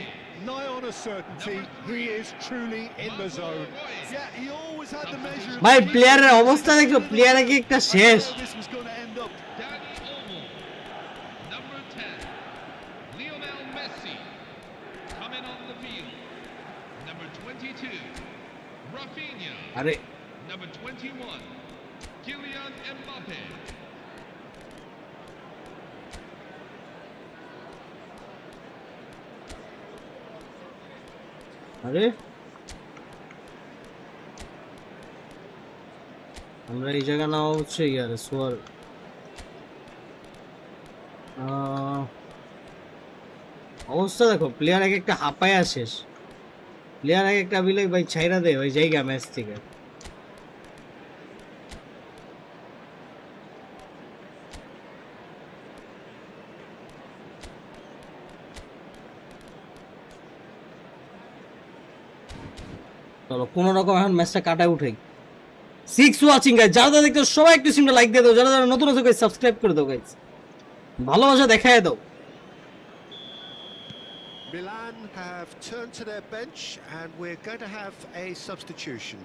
Nigh on a certainty, he is truly in the zone. Yeah, he always had the measure. ভাই প্লেয়ারের অবস্থা দেখো, প্লেয়ারে কি একটা শেষ। This was going to end up. Danny Olmo, number 10. Lionel Messi, coming on the field. Number 22. Rafinha, আরে number 21. Kylian Mbappe. আরে আমরা এই জায়গা নেওয়া হচ্ছে ইয়ার সোয়ার অবস্থা দেখো, প্লেয়ার এক একটা হাঁপায়া শেষ, প্লেয়ার এক একটা বিলে ভাই ছাইরা দে ওই জায়গা ম্যাচ থেকে। চলো কোনো রকম এখন ম্যাচটা কাটায় উঠাই। 6 ওয়াচিং গাইস, যারা যারা দেখছো সবাই একটু সিমটা লাইক দিয়ে দাও, যারা যারা নতুন আছো গাইস সাবস্ক্রাইব করে দাও গাইস, ভালোবাসা দেখায় দাও। Milan have turned to their bench and we're going to have a substitution.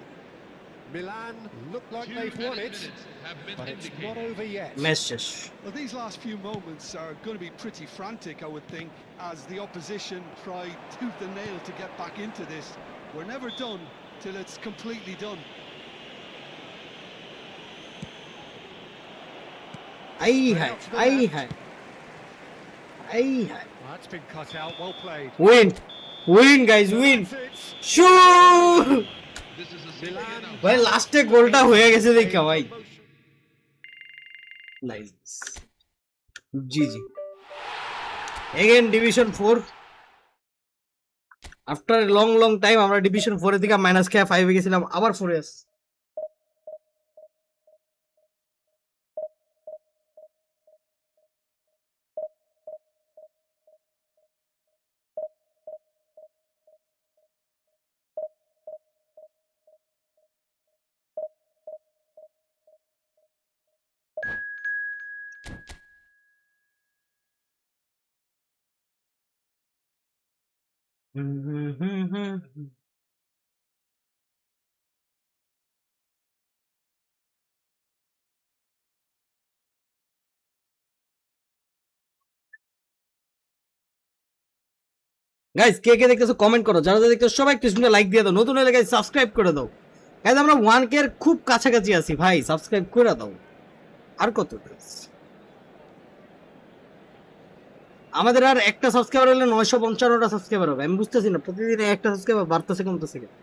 Milan look like Two they've won it, minutes have been but it's indicated. not over yet. Match শেষ। Well, these last few moments are going to be pretty frantic, I would think, as the opposition try tooth and nail to get back into this. We're never done till it's completely done. আই হাই আই হাই আই হাই, That's been cut out, well played. Win win guys win, That's it. শু This is a silly enough. ভাই লাস্টে গোলটা হয়ে গেছে দেখা ভাই, nice GG. Again division 4 after long long time আমরা ডিভিশন 4 এর দিকে মাইনাস খেয়ে 5 এ গেছিলাম, আবার 4 এ আসছে। গাইস কে কে দেখতেছো কমেন্ট করো, যারা যারা দেখতেছো সবাই একটু লাইক দিয়ে দাও, নতুন হলে গাইস সাবস্ক্রাইব করে দাও গাইস, আমরা 1k এর খুব কাছাকাছি আছি ভাই, সাবস্ক্রাইব করে দাও। আর কত গাইস, আমাদের আর একটা সাবস্ক্রাইবার হলে 955টা সাবস্ক্রাইবার হবে, আমি বুঝতেছি না প্রতিদিন একটা সাবস্ক্রাইবার বাড়তেছে কমতেছে কেন।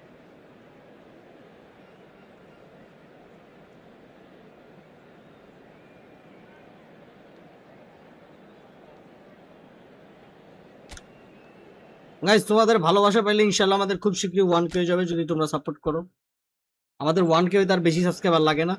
গাইস তোমাদের ভালোবাসা পাইলে ইনশাআল্লাহ আমাদের খুব শীঘ্রই 1k হয়ে যাবে যদি তোমরা সাপোর্ট করো, আমাদের 1k হইতে আর বেশি সাবস্ক্রাইবার লাগে না।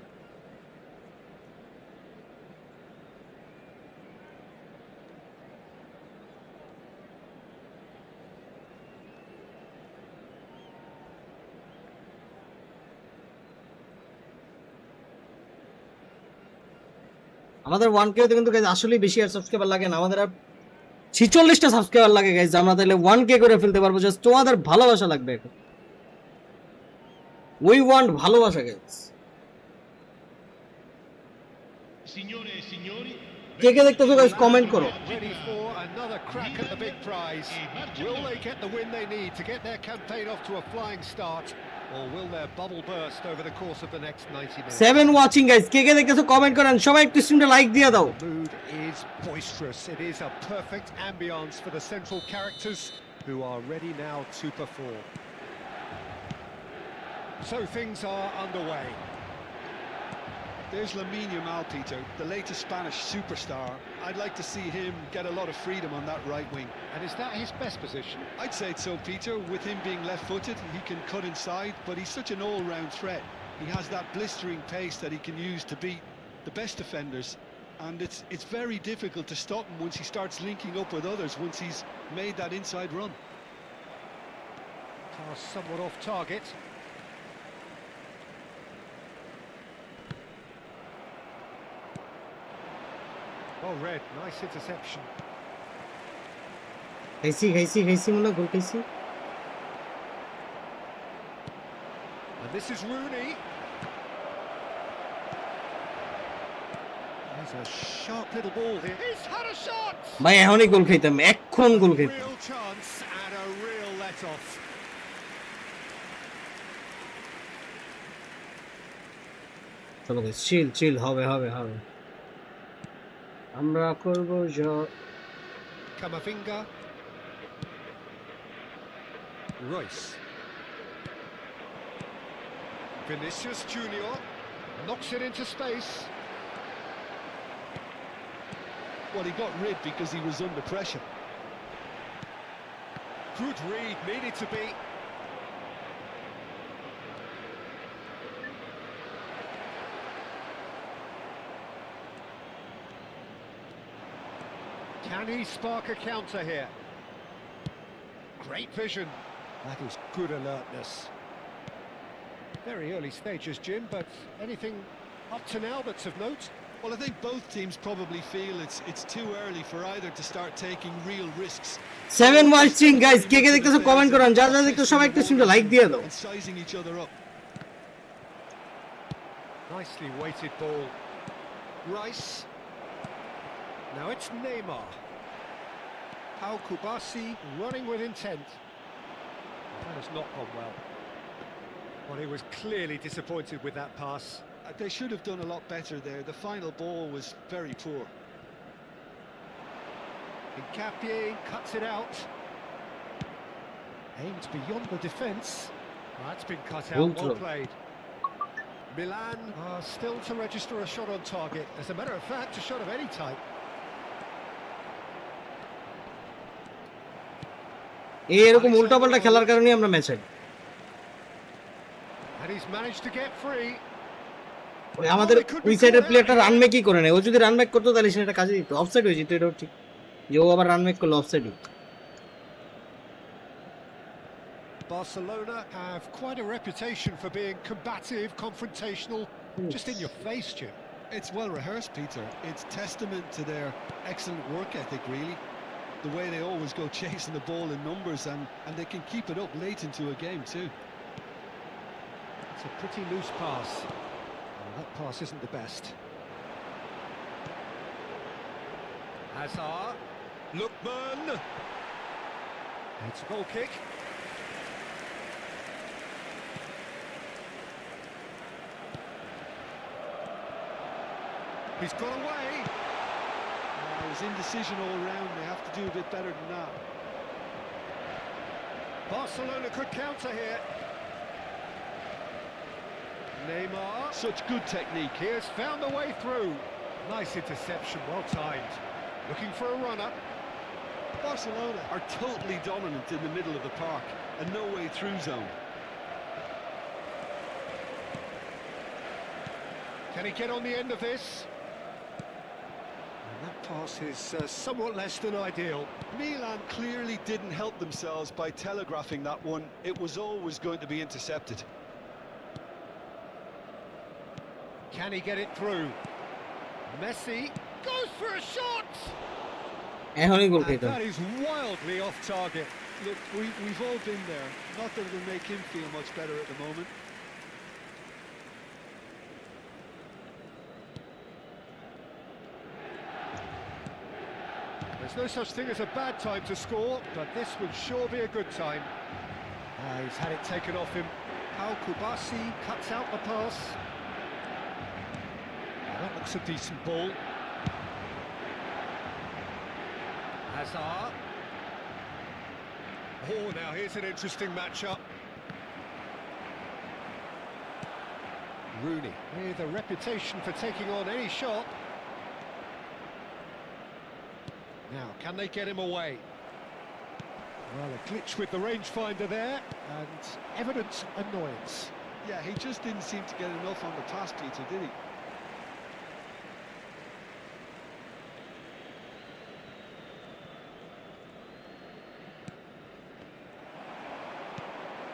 আমাদের 1K তে কিন্তু গাইজ আসলেই বেশি আর সাবস্ক্রাইবার লাগে না, আমাদের আর 46টা সাবস্ক্রাইবার লাগে গাইজ, আমরা তাহলে 1K করে ফেলতে পারবো। জাস্ট তোমাদের ভালোবাসা লাগবে এখন, উই ওয়ান্ট ভালোবাসা গাইজ। Signore e signori, কে কে দেখতেছো গাইজ কমেন্ট করো। Ready for another crack at the big prize. Will they get the win they need to get their campaign off to a flying start, or will their bubble burst over the course of the next 90 minutes? 7 watching guys, কে কে দেখতেছো comment করেন, সবাই একটু স্ট্রিমটা like দিয়ে দাও। The mood is boisterous. It is a perfect ambience for the central characters who are ready now to perform. So things are underway. There's Lamine Yamal, Peter, the latest Spanish superstar. I'd like to see him get a lot of freedom on that right wing. And is that his best position? I'd say so, Peter. With him being left-footed, he can cut inside, but he's such an all-round threat. He has that blistering pace that he can use to beat the best defenders, and it's very difficult to stop him once he starts linking up with others, once he's made that inside run. Pass somewhat off target. Well read, nice interception. খাইছি মনে গোল খাইছি। And this is Rooney. There's a sharp little ball here. He's had a shot! ভাই এখনই গোল খাইতাম, এখন গোল খাইতাম। Real chance and a real let-off. চলো guys, চিল হবে। আমরা করব Kamavinga. Royce. Vinicius Junior knocks it into space. Well, he got rid because he was under pressure. Good read, needed to be. Can he spark a counter here? Great vision. That is good alertness. Very early stages, Jim, but anything up to now that's of note? Well, I think both teams probably feel it's too early for either to start taking real risks. 7 watching guys, কে কে দেখতেছো comment করেন, যারা দেখতেছো সবাই একটু স্ট্রিমটা like দিয়ে দাও। And sizing each other up. Nicely weighted ball. Rice. Now it's Neymar. Pau Kubasi running with intent. That has not gone well. Well, he was clearly disappointed with that pass. They should have done a lot better there. The final ball was very poor. Nkapie cuts it out. Aimed beyond the defence. That's been cut out, well played. Milan are still to register a shot on target. As a matter of fact, a shot of any type. এরকম উল্টাপাল্টা খেলার কারণে আমরা match হারি। And he's managed to get free. ওই আমাদের ওই সাইডের প্লেয়ারটা রান মেকই করে না, ও যদি রান মেক করতো তাহলে সেটা কাজে দিত, অফসাইড হয়ে যেত, এটাও ঠিক। যে ও আবার রান মেক করলো offside. Barcelona have quite a reputation for being combative, confrontational, just in your face, Jim. It's well rehearsed, Peter. It's testament to their excellent work ethic, really. The way they always go chasing the ball in numbers, and they can keep it up late into a game too. It's a pretty loose pass. Well, that pass isn't the best. Hazard, Lookman. It's a goal kick. He's got away. It was indecision all round. They have to do a bit better than that. Barcelona could counter here. Neymar. Such good technique. He has found the way through. Nice interception, well timed. Looking for a runner. Barcelona are totally dominant in the middle of the park and no way through zone. Can he get on the end of this? And that pass is somewhat less than ideal. Milan clearly didn't help themselves by telegraphing that one. It was always going to be intercepted. Can he get it through? Messi goes for a shot. এখনই গোল And খেতাম that is wildly off target. Look, we've all been there. Not that it'll make him feel much better at the moment. There's no such thing as a bad time to score, but this would sure be a good time. He's had it taken off him. How Kubasi cuts out the pass. That looks a decent ball. Hazard. Oh, now here's an interesting matchup. Rooney with a reputation for taking on any shot. Now, can they get him away? Well, a glitch with the rangefinder there, and evident annoyance. Yeah, he just didn't seem to get enough on the pass, Peter, did he?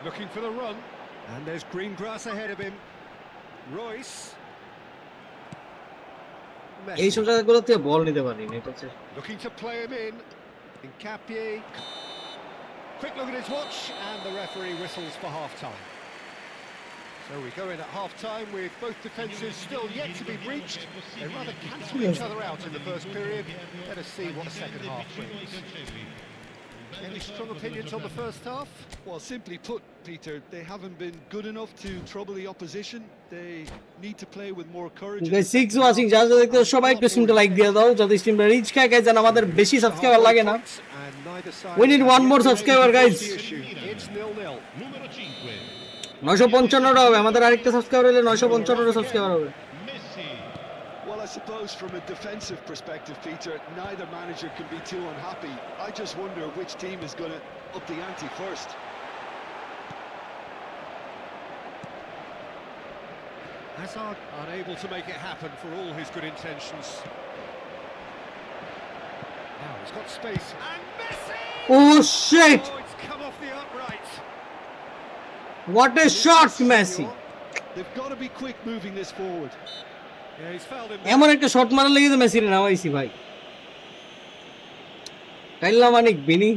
Looking for the run, and there's green grass ahead of him. Royce. এই Messi. সব জায়গাগুলোতে বল নিতে পারিনি এটা হচ্ছে Looking to play him in. Incapie. Quick look at his watch, and the referee whistles for half-time. So we go in at half-time with both defences still yet to be breached. They rather cancel each other out in the first period. Let us see what the second half brings. Any strong opinions on the first half? Well, simply put, Peter, they haven't been good enough to trouble the opposition. They need to play with more courage. Guys 6 watching যারা যারা দেখতে সবাই একটু স্ট্রিমটা like দিয়ে দাও যাতে স্ট্রিমটা rich খায় guys যেন আমাদের বেশি সাবস্ক্রাইবার লাগে না We need one more subscriber, guys. It's 0-0. Numero 5. 955 হবে আমাদের আরেকটা সাবস্ক্রাইবার হলে 955 সাবস্ক্রাইবার হবে Messi. Well, I suppose from a defensive perspective, Peter, neither manager can be too unhappy. I just wonder which team is going to up the ante first. Hazard unable to make it happen for all his good intentions. Now he's got space, and Messi! Oh shit! Oh, it's come off the upright. What a shot, Messi! They've got to be quick moving this forward. Yeah, he's fouled him. এমন একটা shot মারার লাগি তো Messi রে নামাইছি ভাই কাইল্লা মানিক বিনি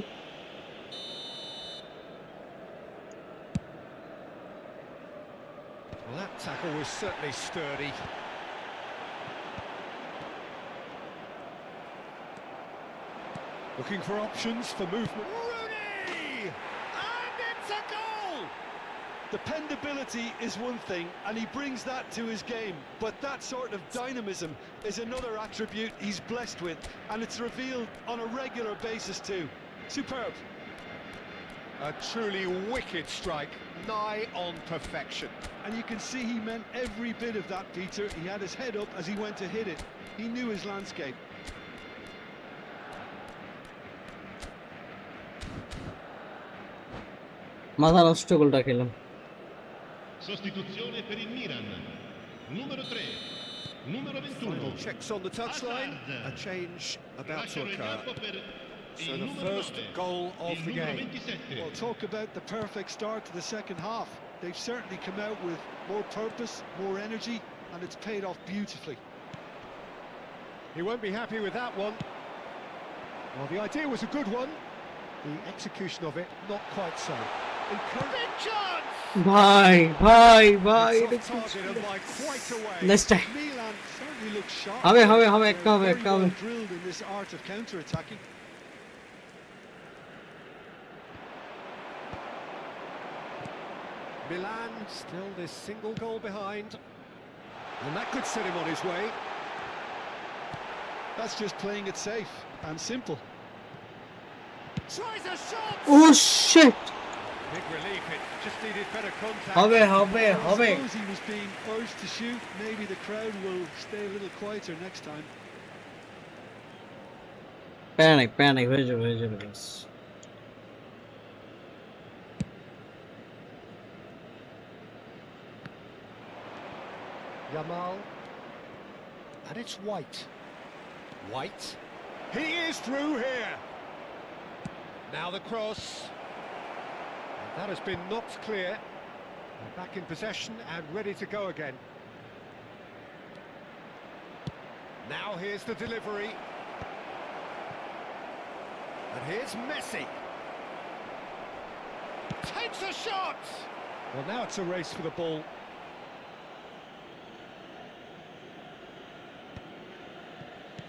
Well, that tackle was certainly sturdy. Looking for options for movement. Rooney! And it's a goal! Dependability is one thing, and he brings that to his game. But that sort of dynamism is another attribute he's blessed with, and it's revealed on a regular basis too. Superb. A truly wicked strike, nigh on perfection. And you can see he meant every bit of that, Peter. He had his head up as he went to hit it. He knew his landscape. মাথা নষ্ট গোলটা খেলাম Sostituzione per il Milan. Numero 3. Numero 21. Final checks on the touchline. A change about to Lasciano il occur. campo per So il the numero first 9, goal of il the numero game. 27. Well, talk about the perfect start to the second half. They've certainly come out with more purpose, more energy, and it's paid off beautifully. He won't be happy with that one. Well, the idea was a good one. The execution of it, not quite so. Big chance! ভাই ভাই ভাই It's off target and by quite a way. Next time Milan certainly look sharp. হবে একটা They're হবে very একটা হবে well drilled in this art of counter-attacking. Milan still this single goal behind. And that could set him on his way. That's just playing it safe and simple. Tries a shot! Oh shit Big relief, it just needed better contact. হবে I হবে suppose he was being urged to shoot. Maybe the crowd will stay a little quieter next time. Panic হয়ে যাবে guys. Yamal. And it's White. White. He is through here. Now the cross. And that has been knocked clear. They're back in possession and ready to go again. Now here's the delivery. And here's Messi. Takes a shot! Well, now it's a race for the ball.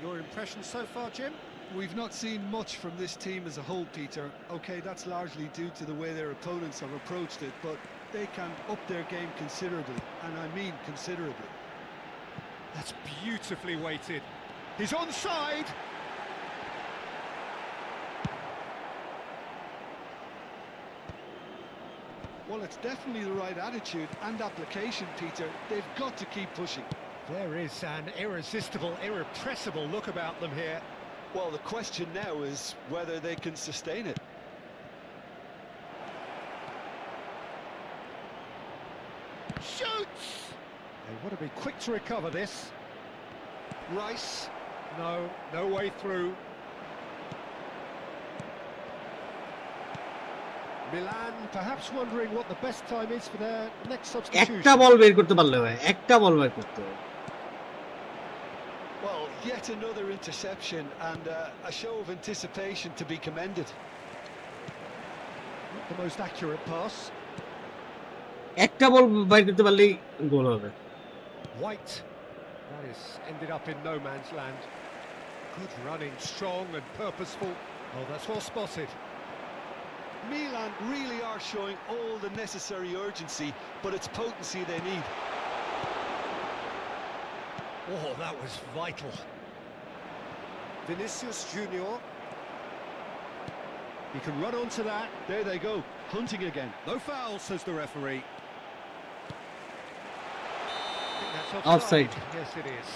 Your impression so far, Jim? We've not seen much from this team as a whole, Peter. Okay, that's largely due to the way their opponents have approached it, but they can up their game considerably, and I mean considerably. That's beautifully weighted. He's onside! Well, it's definitely the right attitude and application, Peter. They've got to keep pushing. There is an irresistible, irrepressible look about them here. Well, the question now is whether they can sustain it. Shoots! They want to be quick to recover this. Rice. No way through. Milan perhaps wondering what the best time is for their next substitution. একটা বল বের করতে পারলে হয়, একটা বল বের করতে হবে। Well, yet another interception and a show of anticipation to be commended. Not the most accurate pass. একটা বল বের করতে পারলেই গোল হবে। White. That is ended up in no man's land. Good running, strong and purposeful. Oh, that's well spotted. Milan really are showing all the necessary urgency, but it's potency they need. Oh, that was vital. Vinicius Junior. He can run onto that. There they go, hunting again. No foul, says the referee. I think that's Offside. Yes, it is.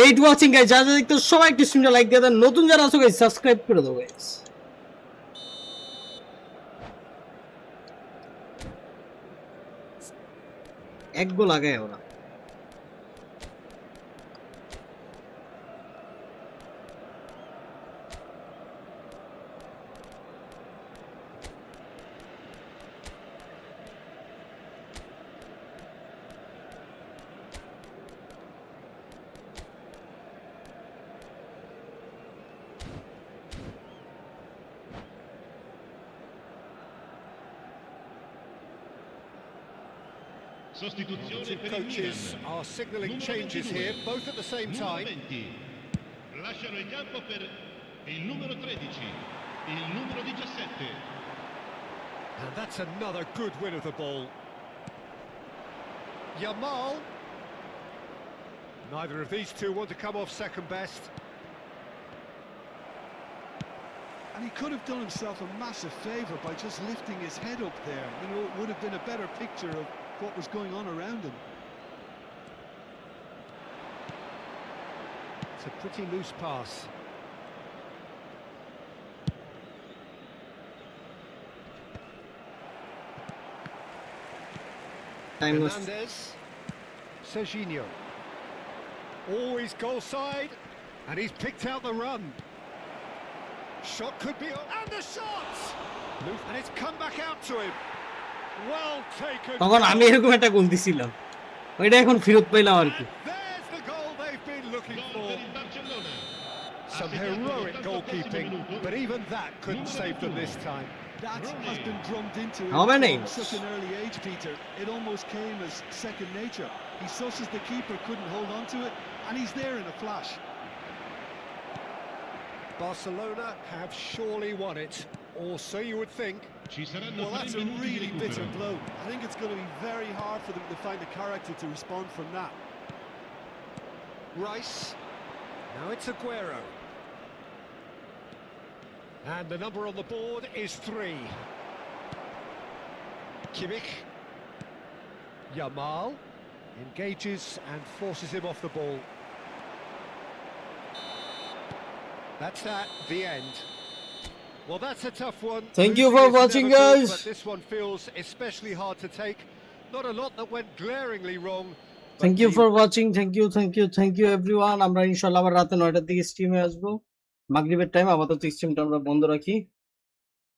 Eight watching guys, যারা দেখতে সবাই একটু স্ট্রিমটা like দিয়ে দেন, নতুন যারা আছো guys subscribe করে দাও গাইস। এক গোল আগে ওরা। Sostituzione Two per il coaches Milan. are signalling Numero changes 22. here, both at the same Numero time. 20. Lasciano il campo per il numero 13, il numero 17. And that's another good win of the ball. Yamal. Neither of these two want to come off second best. And he could have done himself a massive favour by just lifting his head up there. You know, it would have been a better picture of what was going on around him. It's a pretty loose pass. Hernandez. Serginho. Always goal side. And he's picked out the run. Shot could be... And the shot! And it's come back out to him. Well taken. তখন আমি এরকম একটা গোল দিছিলাম, ওইটা এখন ফেরত পেলাম আর কি। There's the goal they've been looking Gol for. per il Barcellona. Some heroic goalkeeping, but even that couldn't save them this time. That has been drummed into How him many? from such an early age, Peter. It almost came as second nature. He susses the keeper couldn't hold on to it, and he's there in a flash. Barcelona have surely won it, or so you would think. Ci saranno Well, 3 that's a minuti di really bitter recupero. blow. I think it's going to be very hard for them to find the character to respond from that. Rice. Now it's Aguero. And the number on the board is 3. Kimmich. Yamal engages and forces him off the ball. That's that, the end. Well, that's a tough one. Thank you Losing for is watching, never good, guys. But this one feels especially hard to take. Not a lot that went glaringly wrong. but thank you the- for watching, thank you everyone. আমরা ইনশাআল্লাহ আবার রাতে 9টার দিকে স্ট্রিমে আসবো, মাগরিবের time. আপাতত স্ট্রিমটা আমরা বন্ধ রাখি।